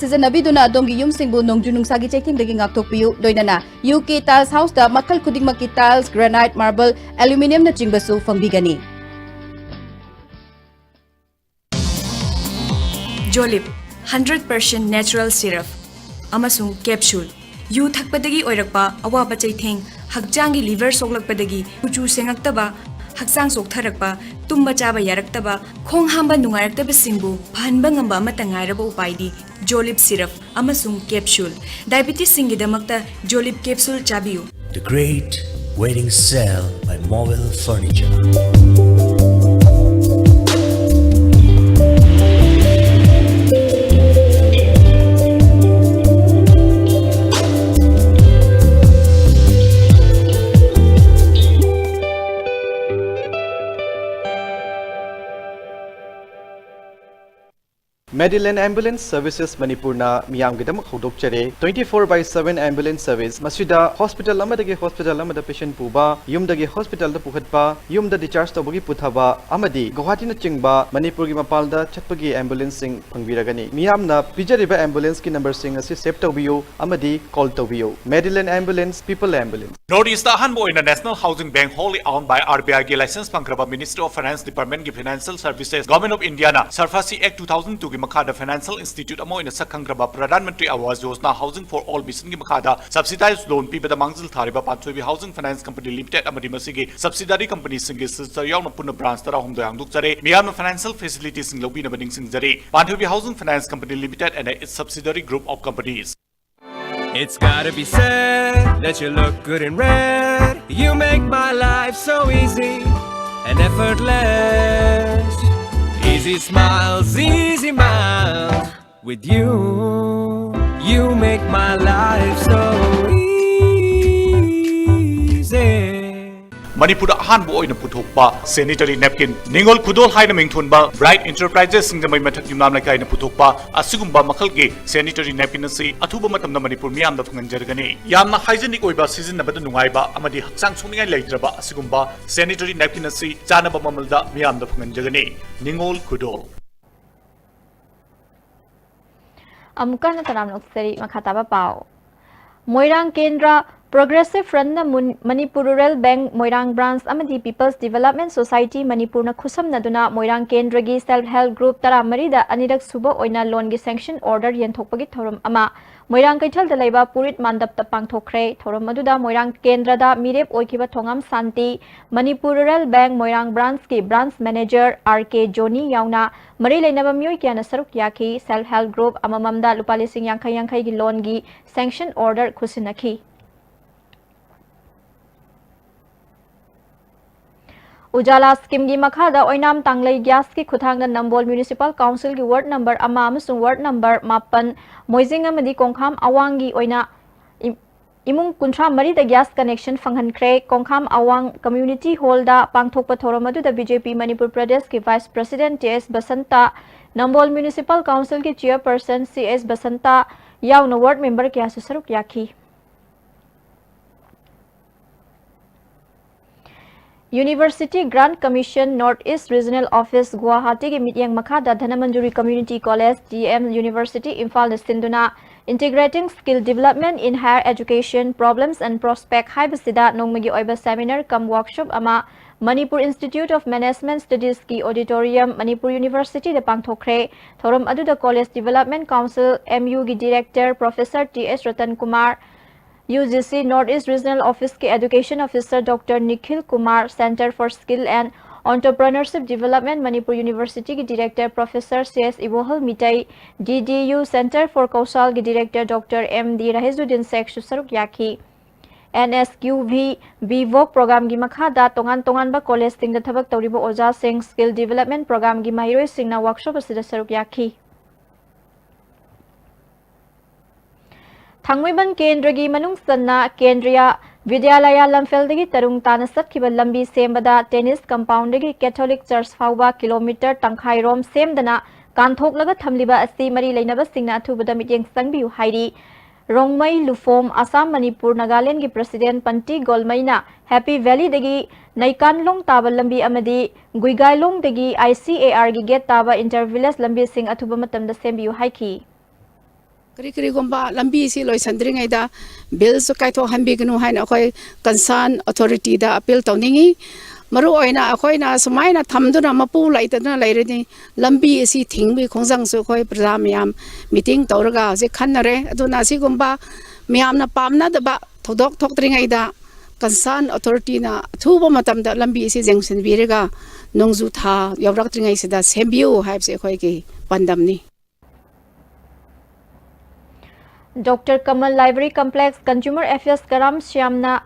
Speaker 18: season abiduna adom gi yum singbu nongju nungsagi chaiting dagi ngaktokpiu loinana UK Tiles House da makal khudingmak ki tiles granite marble aluminium na chingba su fangbigani
Speaker 19: Jolip 100% natural syrup amasung capsule yu thakpadagi oirakpa awaba chaitheng hakjangi liver soklakpadagi uchu sengaktaba hakjang soktharakpa tumba chaba yaraktaba khong hamba nungaraktaba singbu phanba ngamba amata ngairaba upaidi Jolip syrup amasung capsule diabetes singidamakta Jolip capsule chabiu
Speaker 20: The Great Wedding Sale by Mobile Furniture.
Speaker 21: Medillion Ambulance Services Manipurna Miyamgidam Hodokchere 24/7 ambulance service Masida hospital amadagi hospital amada patient puba yumdagi hospital da pukhatpa yumda discharge tawbagi puthaba amadi Guwahati na chingba Manipur gi mapalda chatpagi ambulance sing phangbiragani miyamna pijariba ambulance ki number sing asi save tawbiyo amadi call tawbiyo Medillion Ambulance People Ambulance
Speaker 22: Northeast Ahanbo in the National Housing Bank wholly owned by RBI gi license pangraba Ministry of Finance Department gi Financial Services Government of India na Sarfasi Act 2002 gi Makada Financial Institute amo in a Sakangraba Pradhan Mantri Awas Yojana Housing for All Mission gi Makada subsidized loan pibada mangzil thariba Patsoibi Housing Finance Company Limited amadi masigi subsidiary company singi sister yauna punna branch tara humdo yangduk jare miyamna financial facilities sing lobina bading sing jare Patsoibi Housing Finance Company Limited and its subsidiary group of companies.
Speaker 23: It's gotta be said that you look good in red. You make my life so easy and effortless. Easy smiles, easy miles. With you, you make my life so easy.
Speaker 22: Manipur Ahanbo oina puthokpa sanitary napkin Ningol Kudol haina mingthunba Bright Enterprises singdamai mathak yumnam laikai na puthokpa asigumba makhalgi sanitary napkin asi athuba matamna Manipur miyamda thunganjargani yamna hygienic oiba sizinabada nungaiba amadi hakchang sungningai leitraba asigumba sanitary napkin asi chanaba mamalda miyamda thunganjargani Ningol Kudol
Speaker 1: Amukana taram noksari makhataba pao Moirang Kendra Progressive Front na Manipur Rural Bank Moirang Branch amadi People's Development Society Manipur na khusam naduna Moirang Kendragi Self Help Group tara marida anirak suba oina loan gi sanction order yenthokpagi thorum ama Moirang Kaithal da laiba Purit Mandap ta pangthokre thorum maduda Moirang Kendra da mirep oikiba thongam Santi Manipur Rural Bank Moirang Branch ki branch manager RK Joni yauna mari leinaba myoi kyana saruk yaki Self Help Group amamamda lupa lising yankhay gi loan gi sanction order khusinaki Ujala scheme gi makhada oinam tanglei gas ki khuthang na Nambol Municipal Council ki ward number ama amasung ward number mapan moijing amadi kongkham awangi oina imung kuntra mari da gas connection fanghan kre kongkham awang community hall da pangthokpa thoramadu da BJP Manipur Pradesh ki vice president TS Basanta Nambol Municipal Council ki chairperson CS Basanta yauna ward member kya susaruk yaki University Grant Commission Northeast Regional Office Guwahati ki mityang makhada Dhanamanjuri Community College DM University Imphal na sinduna Integrating Skill Development in Higher Education Problems and Prospect haibasida nongmagi oiba seminar kam workshop ama Manipur Institute of Management Studies ki auditorium Manipur University da pangthokre thoram aduda College Development Council MU ki director Professor TS Ratan Kumar UGC Northeast Regional Office के Education Officer Dr. Nikhil Kumar Center for Skill and Entrepreneurship Development Manipur University के Director Professor CS Ibohal Mitai DDU Center for Kausal के Director Dr. MD Rahizuddin Sheikh Susaruk Yaki NSQV VVOC program की मखादा तोंगान बा college ting da thabak tawriba oja sing skill development program की mahiroi singna workshop asida saruk yaki Thangwiban Kendragi Manung Sanna Kendriya Vidyalaya Lamfeldagi Tarung Tana Satkiba Lambi Sembada Tennis Compoundagi Catholic Church Fauba Kilometer Tangkhai Rom Semdana Kanthok Laga Thamliba Asi Mari Lainaba Singna Thubada Mityeng Sangbiu Hairi Rongmai Lufom Assam Manipur Nagaland ki President Panti Golmaina Happy Valley dagi Naikan Long Taba Lambi Amadi Guigai Long dagi ICAR gi Get Taba Intervillage Lambi Sing Athuba Matamda Sembiu Haiki
Speaker 2: Kari gomba lambi si loi sandring ai da bill so kai tho hambi gnu haina khoi concern authority da appeal tawningi maru oina akhoi na sumaina thamduna mapu laitana laireni lambi si thingbi khongjang so khoi praja myam meeting tawraga je khannare aduna si gomba myam na pamna da ba thodok thoktring ai da concern authority na thuba matam da lambi si jengsin birega nongju tha yawrak tring ai se da sembiu haib se khoi ki pandamni
Speaker 1: Dr. Kamal Library Complex Consumer Affairs Karam Shyamna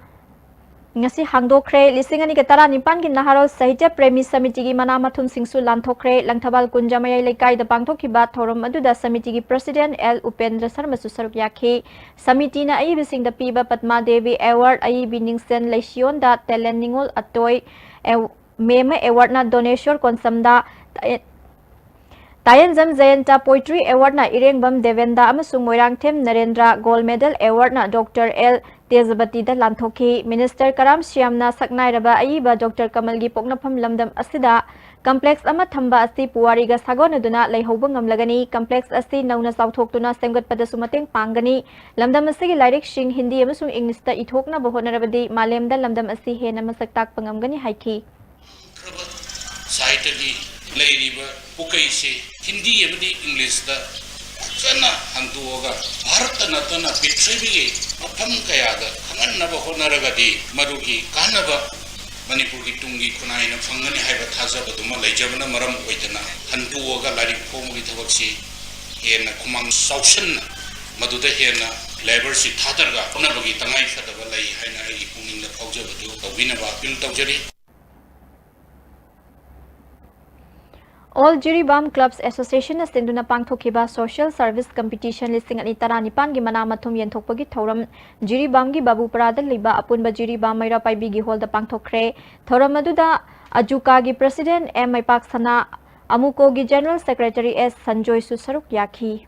Speaker 1: ngasi hangdokre lising ani ketara nipan ki naharol sahitya premi samiti gi mana mathum singsu lanthokre langthabal kunjamaya lekai da pangthokiba thorom aduda samiti gi president L Upendra Sharma susaruk yakhi samiti na ai bising da piba Padma Devi Award ai biningsen lesion da talent ningol atoi meme award na donation konsamda Tayan Zam Zayanta Poetry Award na Irengbam Devenda amasung Moirang Them Narendra Gold Medal Award na Dr. L Tezabati da Lanthoki Minister Karam Shyamna Saknai Raba Aiba Dr. Kamal gi Poknapam Lamdam Asida Complex ama thamba asi puwari ga sagonaduna leihoba ngamlagani complex asi nauna sauthokuna semgatpada sumateng pangani lamdam asigi lyric sing Hindi amasung English ta ithokna bohonarabadi malemda lamdam asi hena masaktak pangamgani haiki
Speaker 10: Saitagi Lady Pukaisi, Hindi every English the Sana Hantuoga, Harta Natana, Pitribi, Apam Kayaga, Kamanaba Honaragadi, Maruki, Kanaba, Manipuri Tungi, Kunaina, Fangani, Habataza, Baduma, Lajavana, Maram, Waitana, Hantuoga, Lari Pomu Tavaksi, Hena, Kumang Sausan, Maduda Hena, Labor Si Tatarga, Honabagi, Tangai Fatabalai, Hina, Pungin the Pauja, Winaba, Piltaujari.
Speaker 1: All Jiribam Clubs Association na sinduna pangthokiba Social Service Competition listing ani taranipan gi mana mathum yenthokpagi thoram Jiribam gi Babuparada liba apunba Jiribam Maira Paibi gi hol da pangthokre thoram aduda Ajuka gi President M Maipak Sana Amuko gi General Secretary S Sanjoy Susaruk yakhi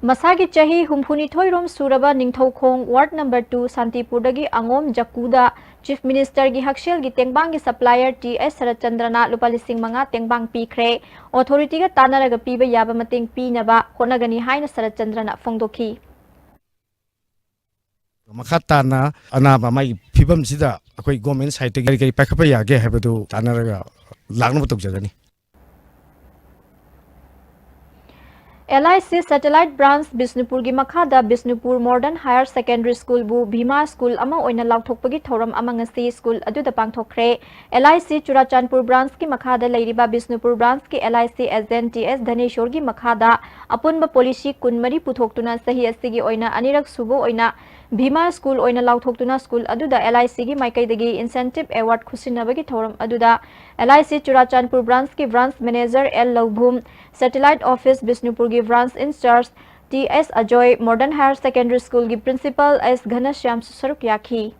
Speaker 1: Masagi chahi humphuni thoirom suraba ningthaukhong ward number 2 Santipurdagi angom jakuda Chief Minister gi Hakshel gi tengbang gi supplier TS Sarachandrana lupa lising manga tengbang pikre authority ga tanaraga piba yaba mating pinaba honagani haina Sarachandrana fongdoki
Speaker 4: Makatana anaba mai pibam sida akoi government site gari pakhapa yage habadu tanaraga lagna butuk jagani
Speaker 1: LIC Satellite Branch Bisnupur gi makhada Bisnupur Modern Higher Secondary School bu Bhima School ama oina lauthokpagi thoram ama ngasi school aduda pangthokre LIC Churachandpur Branch ki makhada leiriba Bisnupur Branch ki LIC Agent TS Dhaneshwar gi makhada apunba policy kunmari puthoktuna sahi asigi oina anirak subo oina Bhima School oina lauthokuna school aduda LIC gi maikai incentive award khusinabagi thoram aduda LIC Churachandpur Branch ki branch manager L Laubhum Satellite Office Bisnupur gi branch in charge TS Ajoy Modern Higher Secondary School gi principal S Ghanashyam Susaruk yakhi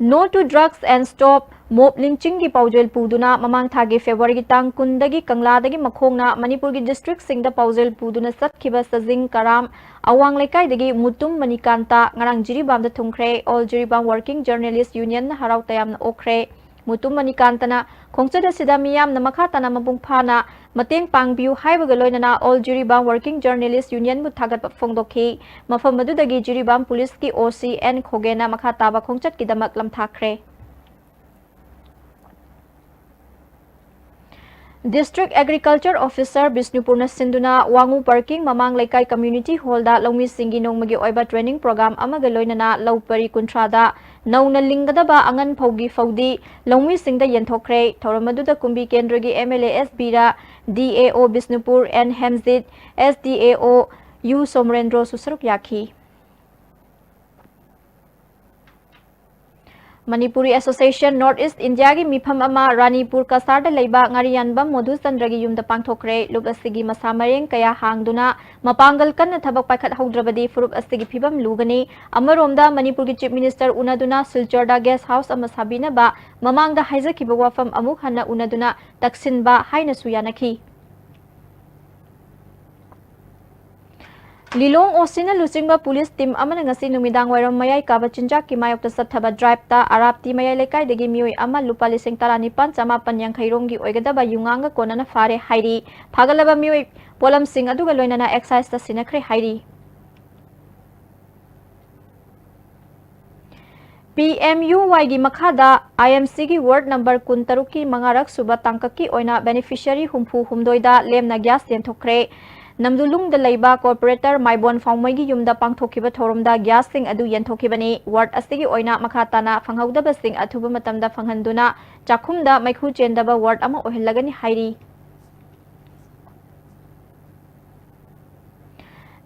Speaker 1: No to drugs and stop mob lynching gi paujel puduna mamang thagi February gi tang kundagi kangla dagi makhongna Manipur gi district singda paujel puduna satkhiba sajing karam awang lekai dagi mutum manikanta ngarang jiribam da thungkre all jiribam working journalist union na harau tayam na okre mutum manikantana khongchada sida miyam na makhatana mabung phana mateng pangbiu haibaga loinana all jiribam working journalist union bu thagat phongdokhi mafam madudagi jiribam police ki OCN khogena makhataba khongchat ki damak lamthakre District Agriculture Officer Bisnupurna Sinduna Wangu Parking Mamang Laikai Community Hall da Longmi Singi Nongmagi Oiba Training Program amaga loinana Laupari Kuntrada Nauna Lingadaba Angan Phogi Faudi Longmi Singda Yenthokre Thoramaduda Kumbi Kendragi MLA SBra DAO Bisnupur and Hemzit SDAO U Somrendro Susaruk Yakhi Manipuri Association Northeast India gi mifam ama Ranipur Kasar da leiba ngariyanbam Modhu Chandragi yumda pangthokre luk asigi masamareng kaya hangduna mapangal kanna thabak paikhat haudrabadi furup asigi phibam lugani amaromda Manipur gi Chief Minister unaduna Silchorda Guest House ama sabina ba mamangda haizakiba wafam amuk hana unaduna taksinba haina suyanaki Lilong Osina Lusingba Police Team Amana ngasi numidang wairam mayai kaba chinjak ki mayok ta sathaba drive ta arapti mayai lekai degi mioi ama lupa lising taranipan sama panyang khairong gi oigadaba yunganga konana fare hairi phagalaba mioi polam sing aduga loinana exercise ta sinakre hairi PMUY gi makhada IMC gi ward number 13 ki mangarak suba tangkaki oina beneficiary humpu humdoida lemna gas yenthokre Namdulung da leiba corporator Maibon Fangmoigi yumda pangthokiba thorumda gas sing adu yenthokibani ward asigi oina makhatana phanghauda sing athuba matamda phanghanduna chakhumda maikhu chendaba ward ama ohillagani hairi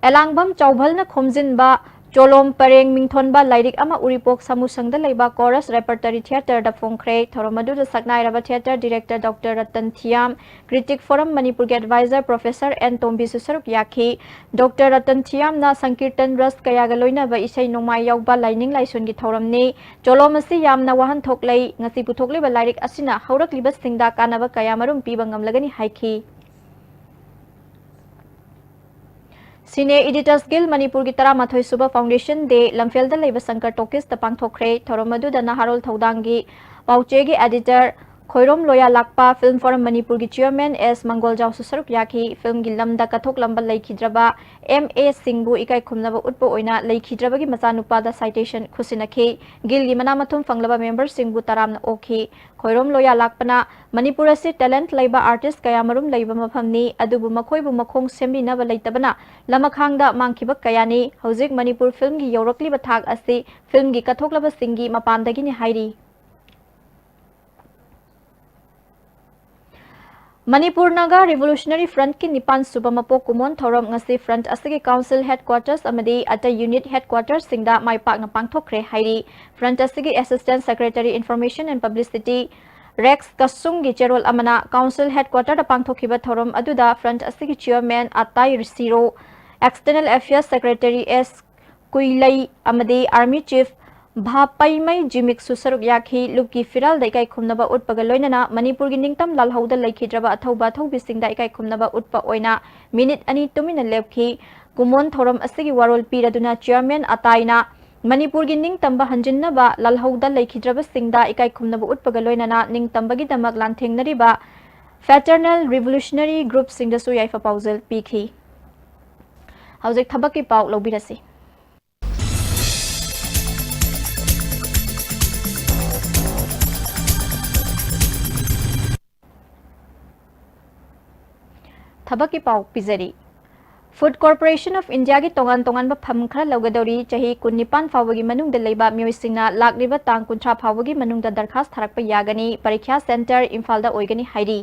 Speaker 1: Elangbam Chaubhalna khomjinba Cholom Pareng Mingthonba Lairik ama Uripok Samusangda leiba chorus repertory theater da phongkre thoromadu da saknai raba theater director Dr. Ratan Thiam critic forum Manipur ge advisor Professor N Tombi Susaruk yakhi Dr. Ratan Thiam na sankirtan ras kaya ga loina ba isai nomai yauba lining laisun gi thoramni Cholom asi yamna wahan thoklei ngasi puthokle ba lairik asina haurak libas singda kanaba kaya marum piba ngamlagani haiki Cine Editors Guild Manipur gi Tara Mathoi Suba Foundation de Lamfel da leiba Sankar Tokis da pangthokre thoromadu da Naharol Taudangi Pauche gi editor Khoirom Loya Lakpa Film Forum Manipur gi chairman S Mangoljau Susaruk yakhi film gi lamda kathok lamba leikidraba MA Singbu ikai khumnaba utpo oina leikidraba gi machanupa da citation khusinakhi gil gi manamathum fanglaba member Singbu taramna okhi Khoirom Loya Lakpana Manipur asi talent leiba artist kaya marum leiba maphamni adubu makhoi bu makhong sembina ba leitabana lamakhangda mangkhiba kayani hojik Manipur film gi yorakli ba thak asi film gi kathoklaba singi mapandagi ni hairi Manipur Naga Revolutionary Front ki Nipan Subamapo Kumon Thorom ngasi Front asigi Council Headquarters amadi ata Unit Headquarters singda maipak na pangthokre hairi Front asigi Assistant Secretary Information and Publicity Rex Kasungi Cherol Amana Council Headquarter da pangthokiba thorom aduda Front asigi Chairman Atai Risiro External Affairs Secretary S Kuilai amadi Army Chief Bhapaimai Jimik Susaruk yakhi Luki Firal da ikai khumnaba utpaga loinana Manipur gi ningtam lalhauda leikidraba athauba thaubi singda ikai khumnaba utpa oina minute ani tumina lepki कुमोन थोरम असगी वारोल पीरदुना chairman अताइना मणिपुर की निंग तंबा हंजिन्नबा ललहौदा लेखिद्रब सिंगदा इकाई खुमनब उत्पग लोइनना निंग तंबगी दमक लांथेंगनरिबा फैटर्नल revolutionary group सिंगदसु याइफा पाउजल पीखी हौजिक थबकी पाउ लौबिरसी थबकी पाउ पिजरी फूड कॉर्पोरेशन ऑफ इंडिया की तोंगान तोंगान फम खरा लौगदौरी चाही 19 फावगी मनुंग लेबा म्योइसिंगना लाक्लिबा तांग 19 फावगी मनुंग दरखास्त थारकपा यागनी परीक्षा सेंटर इम्फाल ओइगनी हाइरी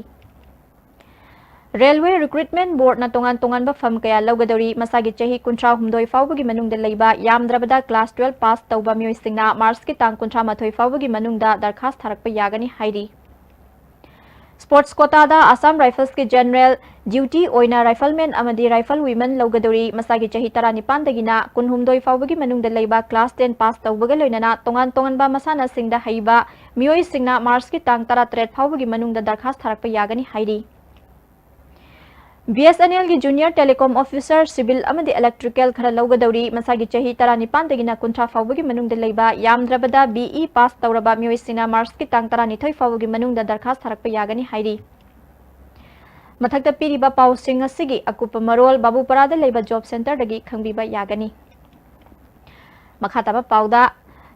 Speaker 1: रेलवे रिक्रूटमेंट बोर्ड ना तोंगान तोंगान फम कया लौगदौरी मसागी चाही 19 हुमदोई फावगी मनुंग लेबा यामद्रबदा क्लास 12 पास तौबा म्योइसिंगना मार्च की तांग 19 माथोई फावगी मनुंग दरखास्त थारकपा यागनी हाइरी स्पोर्ट्स कोटादा असम राइफल्स के जनरल ड्यूटी ओइना राइफलमैन अमदी राइफल वीमन लौगदौरी मसागी चाही 19 दगिना 19 फावगी मनुंग लेबा क्लास 10 पास तौबगा लोइनना तोंगान तोंगानबा मसाना सिंगदा हईबा मियोई सिंगना मार्च की तांग 13 फावगी मनुंग दरखास्त थारकपा यागनी हाइरी BSNL की जूनियर टेलीकॉम ऑफिसर सिविल अमदी इलेक्ट्रिकल खरा लौगदौरी मसागी चाही 19 दगिना 19 फावगी मनुंग लेबा यामद्रबदा BE पास तौरबा मियोई सिंगना मार्च की तांग 19 फावगी मनुंग दरखास्त थारकपा यागनी हाइरी मथक्ता पीरिबा पाउसिंग असिगी अकुप मरोल बाबूपरादा लेबा जॉब सेंटर दगी खंगबीबा यागनी मखाताबा पाउदा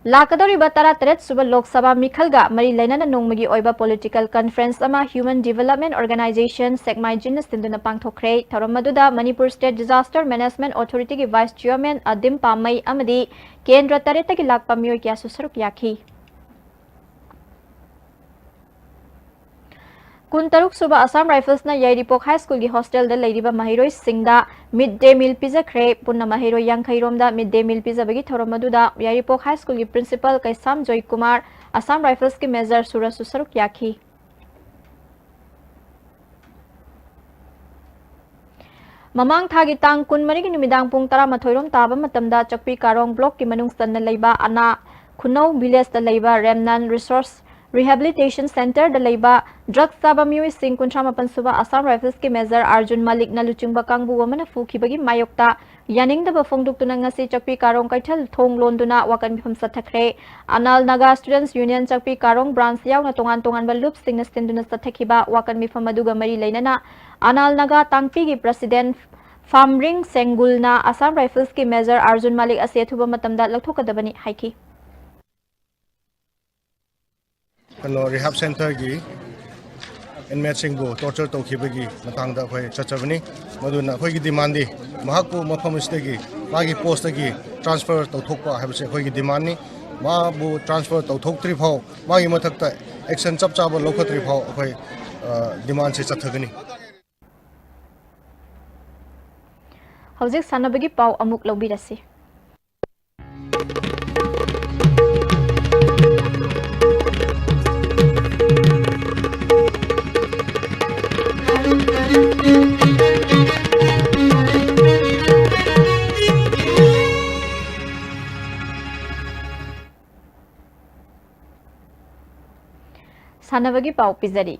Speaker 1: लाकदौरिबा 13 सुबह लोकसभा मिखलगा मरी लेना नोंमगी ओइबा पॉलिटिकल कॉन्फ्रेंस अमा ह्यूमन डेवलपमेंट ऑर्गेनाइजेशन सेक्माइजिन सिंधुना पांगथोखरे थौरमदुदा Manipur state disaster management authority की वाइस चेयरमैन अदिम पामई अमदी केंद्र तरेत की लाकपा मियोय क्या सुसरुक याखी कुंतरुक सुबह असम राइफल्स ना याइरिपोक हाई स्कूल की हॉस्टल दा लेरिबा महिरोय सिंगदा मिड डे मील पिजखरे पुन्ना महिरोय यांखैरोमदा मिड डे मील पिजबगी थौरमदुदा याइरिपोक हाई स्कूल की प्रिंसिपल कैसाम जॉय कुमार असम राइफल्स के मेजर सुरा सुसरुक याखी ममांग थागी तांग कुनमरी की नुमिदांग पुंग 13 ताबा मतमदा चकपी कारोंग ब्लॉक की मनुंग सन्न लेबा अना खुनौ विलेज दा लेबा रेमनान रिसोर्स रिहेबिलिटेशन सेंटर द लेबा ड्रग्स चाबा मियोई सिंह 19 सुबह असम राइफल्स के मेजर अर्जुन मलिक न लुचिंगबा कांगबु अमना फुखिबगी मायोक्ता यानिंगदबा फोंगदुक्तुना ngasi चकपी कारोंग कैथल थोंग लोंदुना वाकन मिफम सथखरे Anal Naga students union Chakpi Karong branch यावना तोंगान तोंगान लुप सिंह सिंदुना सथखिबा वाकन मिफम अदुगा मरी लेनना अनाल नागा तांगपी की प्रेसिडेंट फामरिंग सेंगुलना असम राइफल्स के मेजर अर्जुन मलिक असे अथुबा मतमदा लथोकदबनी हाइकी
Speaker 5: रिहाब सेंटर की इनमेट सिंह टॉर्चर तौखिबगी मतंगदा अखोय चचबनी मदुना अखोयगी डिमांड दी महकु मफम इसदगी मागी पोस्ट की ट्रांसफर तौथोकपा हाबसे अखोयगी डिमांड नि माबु ट्रांसफर तौथोकत्रि फाव मागी मथकता एक्शन चप चाबा लौखत्रि फाव अखोय डिमांड से चथगनी
Speaker 1: हौजिक सानबगी पाउ अमुक लौबिरसी सानबगी पाउ पिजरी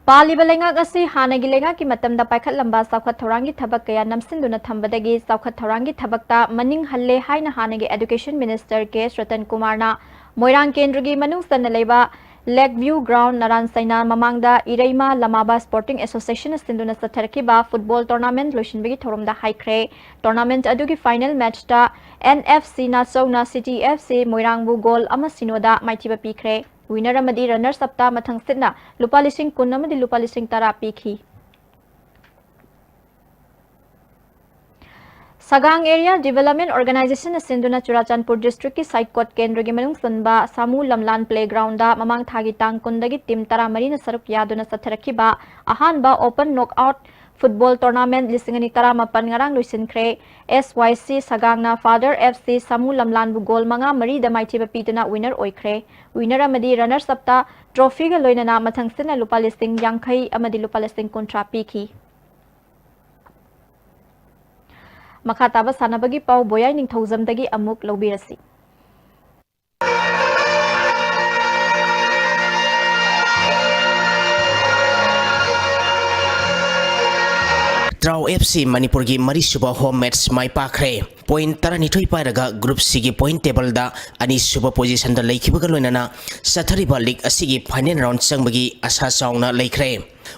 Speaker 1: पालिबा लेंगाक असि हानगी लेंगाक की मतमदा पाइखत लंबा साउखत थौरांगी थबक कया नमसिंदुना थंबदगी साउखत थौरांगी थबकता मनिंग हल्ले हाइना हानगी एजुकेशन मिनिस्टर के रतन कुमारना मोइरांग केंद्र की मनुंग सन लेबा lake view ground Narayan Sena ममांगदा इरेमा लमाबा स्पोर्टिंग एसोसिएशन सिंधुना सथरखिबा फुटबॉल टूर्नामेंट लोइसिनबगी थौरमदा हाइख्रे टूर्नामेंट अदुगी फाइनल मैचता NFC नाचौना सिटी FC मोइरांगबु गोल अमा सिनोदा माइथिबा पीख्रे विनर अमदी रनर्स अपता मथंग सितना लुपा लिसिंग कुन अमदी लुपा लिसिंग 10 पीखी सगांग एरिया डेवलपमेंट ऑर्गेनाइजेशन सिंधुना चुराचांदपुर डिस्ट्रिक्ट की साइकोट केंद्र की मनुंग सनबा सामू लमलान प्लेग्राउंड दा ममांग थागी तांग कुंदगी टीम 13 सरुक यादुना सथरखिबा अहानबा ओपन नॉकआउट फुटबॉल टूर्नामेंट लिसिंगनी 14 ngarang luisinkhre SYC sagangna Father FC Samu Lamlan bu goal manga mari da maithiba pituna winner oikhre winner amadi runners up ta trophy ga loinana mathang sina lupa listing yankhai amadi lupa listing kontra pikhi makhataba sanabagi pau boyai ningthauzamdagi amuk lobirasi
Speaker 6: Trau FC Manipur की मरीसुबा home match माई पाखरे point 12 पाइरगा group C की point table दा अनीसुबा position दा लेखिबगा लोइनाना सथरिबा लीग असिगी फाइनल राउंड चंगबगी आशा चावना लेखरे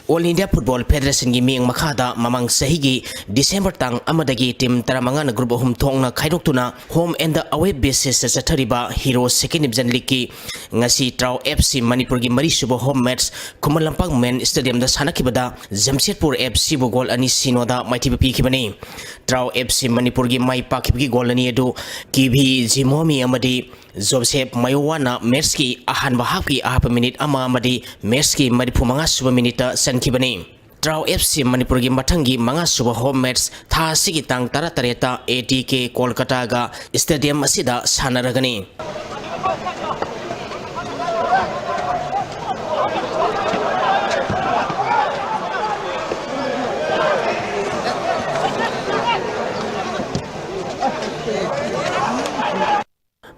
Speaker 6: ऑल इंडिया फुटबॉल फेडरेशन की मिंग मखादा ममंग सही की डिसेंबर तंग अमदगी टीम 15 ग्रुप अहुम थोंगना खाइदोक्तुना home and the away basis सथरिबा हीरो सेकेंड डिवीजन लीग की ngasi ट्राउ FC मणिपुर की मरीसुबा home match Khuman लंपाक main stadium दा सानखिबदा जमशेदपुर FC बु गोल अनि सिनोदा माइथिबा पीखिबनी ट्राउ FC मणिपुर की माई पाखिबगी गोल अनि एदु किभी जिमोमी अमदी जोसेफ मयोवाना मैच की अहानबा हाफ की आहप मिनिट अमा अमदी मैच की 35 सुबा मिनिट सनखिबनी ट्राउ FC मणिपुर की मठंगी मंगा सुबह होम मैच था सिगी तांग 13 ATK कोलकाता गा स्टेडियम असिदा सानरगनी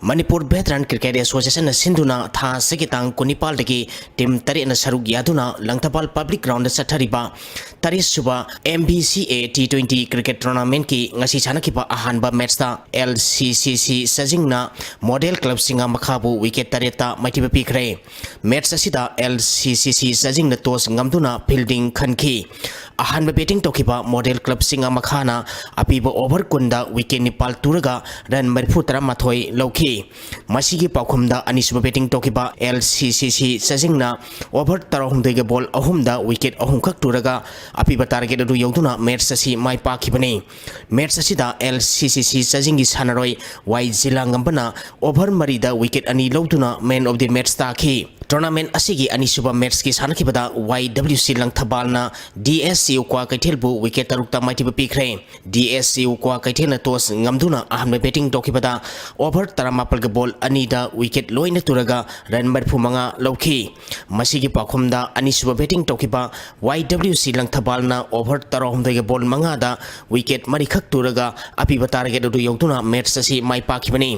Speaker 6: मणिपुर वेटरन क्रिकेट एसोसिएशन सिंधुना था सिगी तांग कुनिपाल दगी टीम 3 सरुक यादुना लंगथपाल पब्लिक ग्राउंड सथरिबा 30 सुबा MBCA T20 क्रिकेट टूर्नामेंट की ngasi सानखिबा अहानबा मैच ता LCCC सजिंगना मॉडल क्लब सिंगा मखाबु विकेट तरेता माइथिबा पीखरे मैच असिदा LCCC सजिंगना टॉस ngamduna फील्डिंग खनखी अहानबा बैटिंग तोखिबा मॉडल क्लब सिंगा मखाना अपीबा ओवर कुंदा विकेट निपाल तुरगा रन 34 लौखी मसीगी पाखुमदा अनिसुबा बैटिंग तोखिबा LCCC सजिंगना ओवर 13 गे बॉल अहुमदा विकेट अहुम खक तुरगा अपीबा टारगेट अदु यौदुना मैच असी माई पाखिबनी मैच असिदा LCCC सजिंगी सानरोय वाई जिला ngambana ओवर मरीदा विकेट अनि लौदुना मैन ऑफ द मैच ताखी टूर्नामेंट असिगी अनिसुबा मैच की सानखिबदा YWC लंगथबालना DSCU क्वा कैथेलबु विकेट तरुक्ता माइथिबा पीखरे DSCU क्वा कैथेलना टॉस ngamduna अहम बैटिंग तोखिबदा ओवर 18 गे बॉल अनीदा विकेट लोइना तुरगा रन 35 लौखी मसीगी पाखुमदा अनिसुबा बैटिंग तोखिबा YWC लंगथबालना ओवर 13 गे बॉल 5 दा विकेट मरिखक तुरगा अपीबा टारगेट अदु यौदुना मैच असी माई पाखिबनी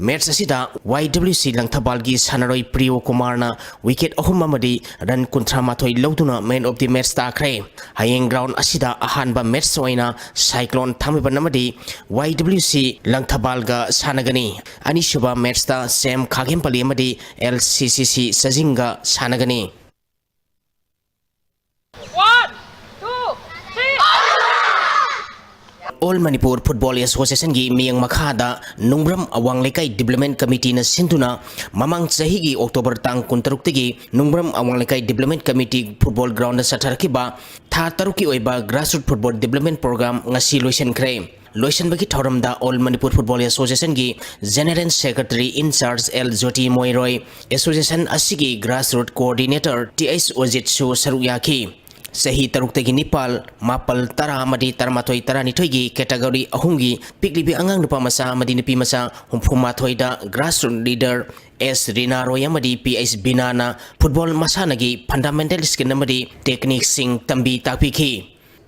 Speaker 6: मैच असिदा YWC लंगथबालगी सानरोय प्रियो कुमारना विकेट अहुम अमदी रन 38 लौदुना मैन ऑफ द मैच ताखरे हायेंग ग्राउंड असिदा अहानबा मैच ओइना साइक्लोन थामिबा नमदी YWC लंगथबालगा सानगनी अनिसुबा मैच ता सेम खागेमपली अमदी LCCC सजिंगा सानगनी ऑल मणिपुर फुटबॉल एसोसिएशन की मियंग मखादा नुंग्रम अवांग लेकाई डेवलपमेंट कमिटी न सिंधुना ममंग सही की अक्टोबर तांग 23 की नुंग्रम अवांग लेकाई डेवलपमेंट कमिटी फुटबॉल ग्राउंड सथरखिबा था तरुकी ओइबा grassroot football development programme ngasi लोइसनख्रे लोइसनबगी थौरमदा ऑल मणिपुर फुटबॉल एसोसिएशन की general secretary in-charge L Jyoti मोइरोय एसोसिएशन असिगी ग्रासरूट कोऑर्डिनेटर TH ओजित सु सरुक याखी सही तरुक्तगी निपाल मापल तरा मदी तरमाथोई तरानिथोई की कैटेगरी अहुंगी पिकलिबी अंगांग नुपा मसा मदी नुपी मसा हुमफुमाथोईदा ग्रासरूट लीडर S रीना रोय मदी PH बिनाना फुटबॉल मसानगी फंडामेंटल स्किल मदी टेक्निक सिंग तंबी तापिखी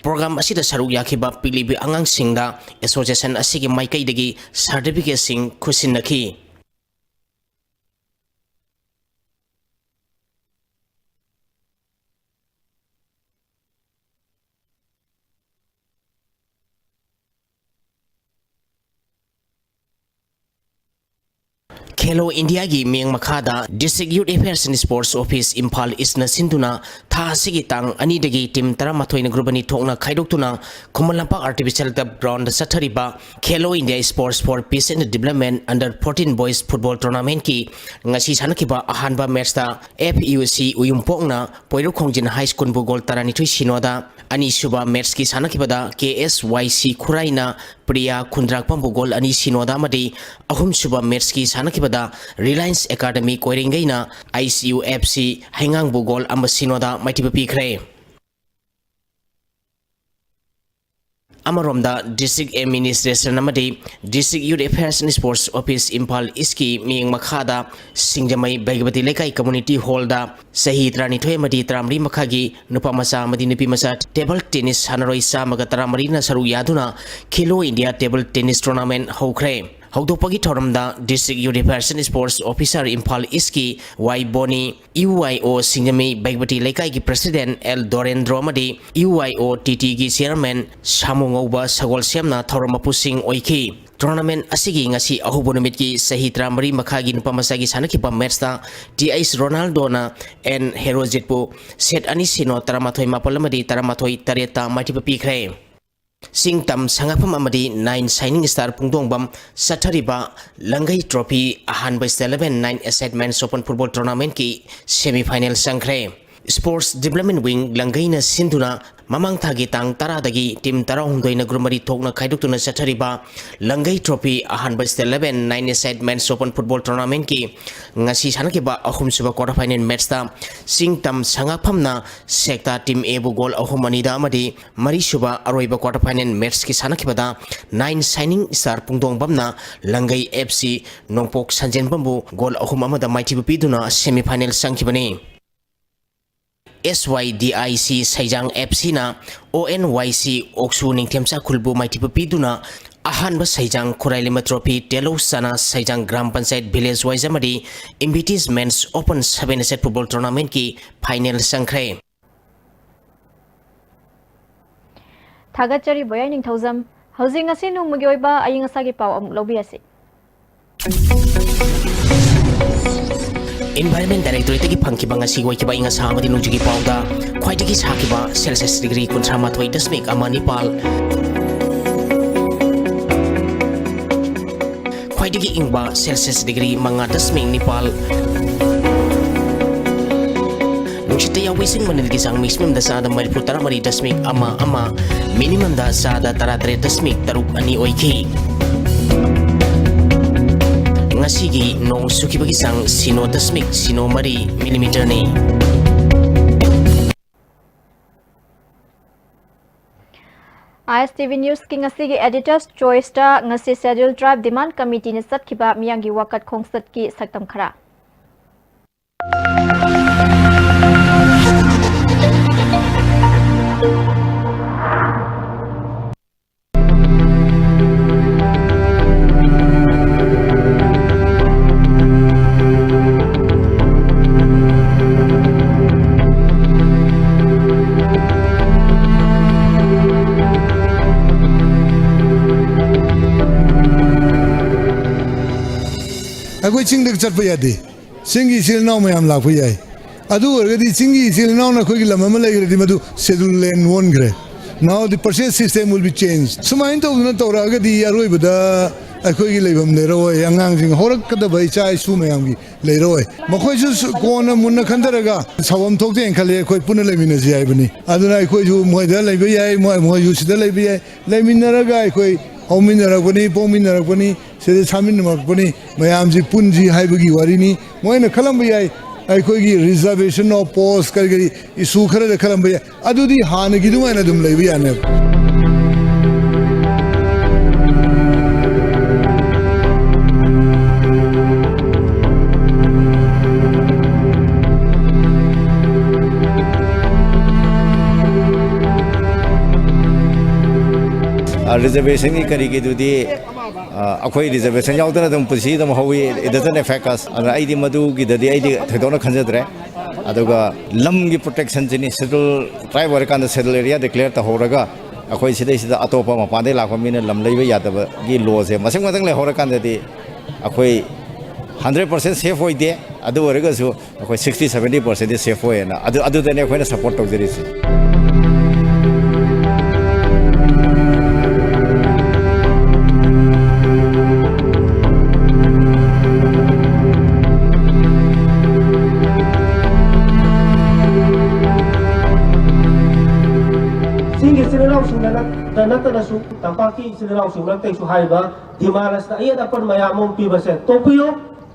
Speaker 6: प्रोग्राम असिदा सरुक याखिबा पिकलिबी अंगांग सिंगदा एसोसिएशन असिगी माइकैदगी सर्टिफिकेट सिंग खुसिनखी खेलो इंडिया की मियंग मखादा district youth affairs and sports office Imphal ईस्टना सिंधुना था सिगी तांग अनीदगी टीम 13 ग्रुप अनि थोकना खाइदोक्तुना खुमलंपा आर्टिफिशियल टर्फ ग्राउंड सथरिबा Khelo India sports for peace and development under 14 boys football tournament की ngasi सानखिबा अहानबा मैच ता FUC उयुमपोंगना पोइरोखोंजिन हाई स्कूल बु गोल 12 सिनोदा अनिसुबा मैच की सानखिबदा KSYC खुराइना प्रिया खुंद्राकपम गोल अनि सिनोदा मदी अहुम सुबा मैच की सानखिबदा रिलायंस एकेडमी कोइरिंगैना ICUFC हैंगांग बु गोल अम सिनोदा माइथिबा पीखरे अमरोमदा डिस्ट्रिक्ट एडमिनिस्ट्रेशन अमदी district youth affairs and sports office Imphal east की मियंग मखादा सिंगजमई बैगवती लेकाई कम्युनिटी हॉलदा सही 32 मदी 33 मखागी नुपा मसा मदी नुपी मसा टेबल टेनिस सानरोई सामगा 33 ना सरु यादुना खेलो इंडिया टेबल टेनिस टूर्नामेंट होख्रे ꯍꯧꯗꯣꯛꯄꯒꯤ ꯊꯧꯔꯝꯗ ꯗꯤꯁꯇ꯭ꯔꯤꯛ ꯌꯨꯠ ꯑꯦꯐꯤꯌꯔꯁ ꯁ꯭ꯄꯣꯔꯠꯁ ꯑꯣꯐꯤꯁꯥꯔ ꯏꯝꯐꯥꯜ ꯏꯁꯀꯤ ꯋꯥꯏ ꯕꯣꯅꯤ UIO ꯁꯤꯡꯖꯃꯩ ꯕꯩꯕꯇꯤ ꯂꯩꯀꯥꯏꯒꯤ ꯄ꯭ꯔꯁꯤꯗꯦꯟ एल ꯗꯣꯔꯦꯟꯗ꯭ꯔꯣ ꯑꯃꯗꯤ UIO TTꯒꯤ ꯆꯤꯌꯔꯃꯦꯟ ꯁꯥꯃꯨ ꯉꯧꯕ ꯁꯒꯣꯜ ꯁꯦꯝꯅ ꯊꯧꯔꯝ ꯃꯄꯨꯁꯤꯡ ꯑꯣꯏꯈꯤ टूर्नामेंट असिगी ngasi अहुबो नुमित की सही 33 मखागी नुपा मसागी सानखिबा मैचता TS रोनाल्डोना एन हेरोजितपु सेट अनि सिनो 13 मापल अमदी 13 तरेता माइटिपा पीखरे सिंगतम संगाफम अमदी 9 शाइनिंग स्टार पुंगदोंबम सथरिबा लंगई ट्रॉफी अहानबा 11 9 एसेटमेंट्स ओपन फुटबॉल टूर्नामेंट की सेमीफाइनल संख्रे स्पोर्ट्स डेवलपमेंट विंग लंगईना सिंधुना ममांग थागी तांग तरादगी टीम 12 ग्रुमरी थोकना खाइदुक्तुना सथरिबा लंगई ट्रॉफी अहानबा 11 9 एसेटमेंट्स ओपन फुटबॉल टूर्नामेंट की ngasi sanakeba ahum suba quarter final match ta singtam sangaphamna sekta team A bu goal ahum ani da amadi mari suba aroiba quarter final match ki sanakibada 9 shining star pungdong bamna langai FC nongpok sanjen bambu goal ahum amada maiti bu piduna semi final sangkibani SYDIC Saijang FC na ONYC Oksu Ningthemsa Khulbu maiti bu piduna अहानब सैजांग खुराइलिमा trophy टेलो सना सैजांग gram panchayat village wise अमदी इम्बिटीज men's open 7 set football tournament की final संख्रे
Speaker 1: थागतचरी बोयाई निंथौजम हौजिंग असे नुमुगी ओइबा अयिंग असागी पाव अमुक लौबियासी
Speaker 6: Environment Directorate की फंकिबा ngasi goikiba inga samadi nungjugi pawda khwaidagi sakiba Celsius degree 38.1 Khwaidagi ingba Celsius degree 5.9 Nungshita yawi sing manilgi sang maximum da sada Manipur 13.1 minimum da sada 13.3 oiki Ngasigi nong sukibagi sang sino dasmik sino mari millimeter ni
Speaker 1: ISTV News की ngasi editors choice ta ngasi schedule tribe demand committee ne satkiba miyangi wakat khongsat ki saktam khara
Speaker 3: अगोई चिंग चटप यादे चिंगी इसिल नाव ma'am लाप याय अदु ओरगदी चिंगी इसिल नाव ना खोगी लम लेग्रेदी मधु शेड्यूल लेन वन ग्रे now the purchase system will be change सुमाइन तो न तोरागदी अरोइबदा अखोगी लेबम लेरोय अंगांजिंग होरक कदबा इचा इसु मैमगी लेरोय मखोइसु कोन मुन खंदरगा सवम थोकते एंखले अखोई पुन लेमिनजी आइबनी अदुना अखोइसु मोइदा लेबे याय मोइसु सिदा लेबे याय लेमिनरगा अखोई औमिनरगनी पोमिनरगनी सेदे सामिनरगनी मयामजी पुंजी हाइबगी वारिनी मोइना खलम याय अखोगी रिजर्वेशन ऑफ पोस्ट करगरी इशू खरे खलम याय अदुदी हानगी दुमाइना दुम लेबे याने
Speaker 7: रिजर्वेशन की करी की दुदी अखोई रिजर्वेशन याउदना दम पुसी दम हवी इट डजंट अफेक्ट अस अना आईदी मधु की ददी आईदी थेदोना खंजद्रे अदुगा लम की प्रोटेक्शन जिनी शेड्यूल ट्राइब वर्कान शेड्यूल एरिया डिक्लेयर त होरगा अखोई सिदे सिदा अतोपा मपादे लाखो मिने लम लेबे यादब की लॉ से मसिंग मदंग ले होरकान ददी अखोई 100% सेफ होइदे अदु वर्गसु अखोई 60-70% सेफ होयना अदु दने अखोइना सपोर्ट तौजरिसि
Speaker 8: नतनसु तंपाकी सिदनाव सिंगलते सु हाइबा दिमानस ना ये अपन मयामम पीबसे तोपियो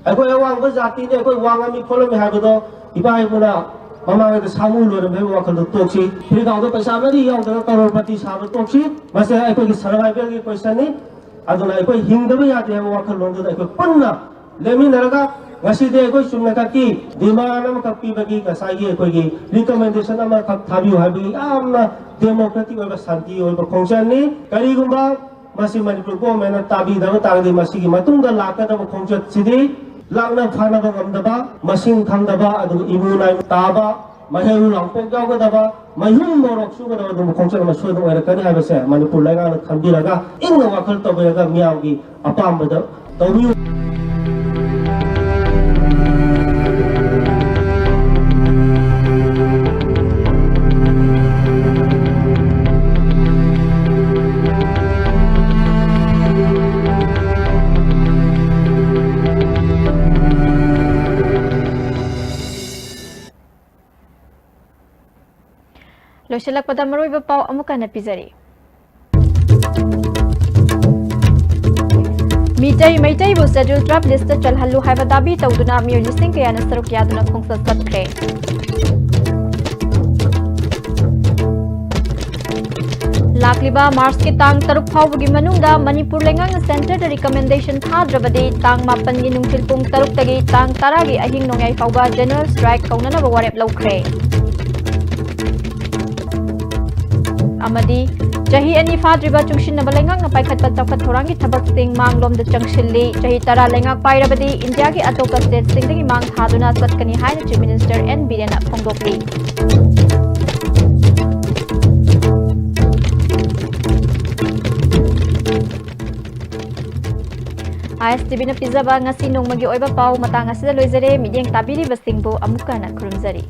Speaker 8: अखोय वांग जाति ने अखोय वांगामी खोलमी हाइबदो इबाइबुना ममागे सामु लोरम बे वाखल तोक्सी फ्रीगाव पैसा मरी याव करोड़पति साब तोक्सी मसे अखोय सर्वाइवल की क्वेश्चन नि अदुना अखोय हिंगदबे याते वाखल लोंदो अखोय पन्ना लेमिनरगा ngasi de koi sumna ka ki dimanam ka pi bagi ka sai koi gi recommendation ama ka thabi habi amna democratic oiba santi oiba function ni kari gumba masi Manipur government tabi da tagdi masi gi matungda lakada khongchat sidi lakna phana ba gamdaba masing thangdaba adu imunai taba maheru langpok jawgadaba mayhum morok sugadaba du khongchat ma sodo erakani habase Manipur laga khambiraga inna wakal tobaga miyamgi apambada tawbi
Speaker 1: Loisilakpada maruiba pau amuka na pizari. Maitai bu schedule trap list chalhallu haiba dabi tawduna mir listing kaya na saruk yaduna khongsa satkre. Lakliba Mars ki tang taruk phawgi manungda Manipur lengang center da recommendation thadrabadi tang mapan gi nungthil pung taruk tagi tang taragi ahing nongai phawba general strike kaunana ba warep lokre. Amadi Jahi ani fadriba chungshin na balengang na paikhat pa chawkat thorangi thabak sing manglom da changshilli jahi tara lengak pairabadi India ki atoka state sing dagi mang thaduna satkani haina Chief Minister N Birena phongdokli. ISTV na pizaba ngasi nongmagi oiba pau matang asida loizare midyeng tabiri basingbo amuka na khurumzari.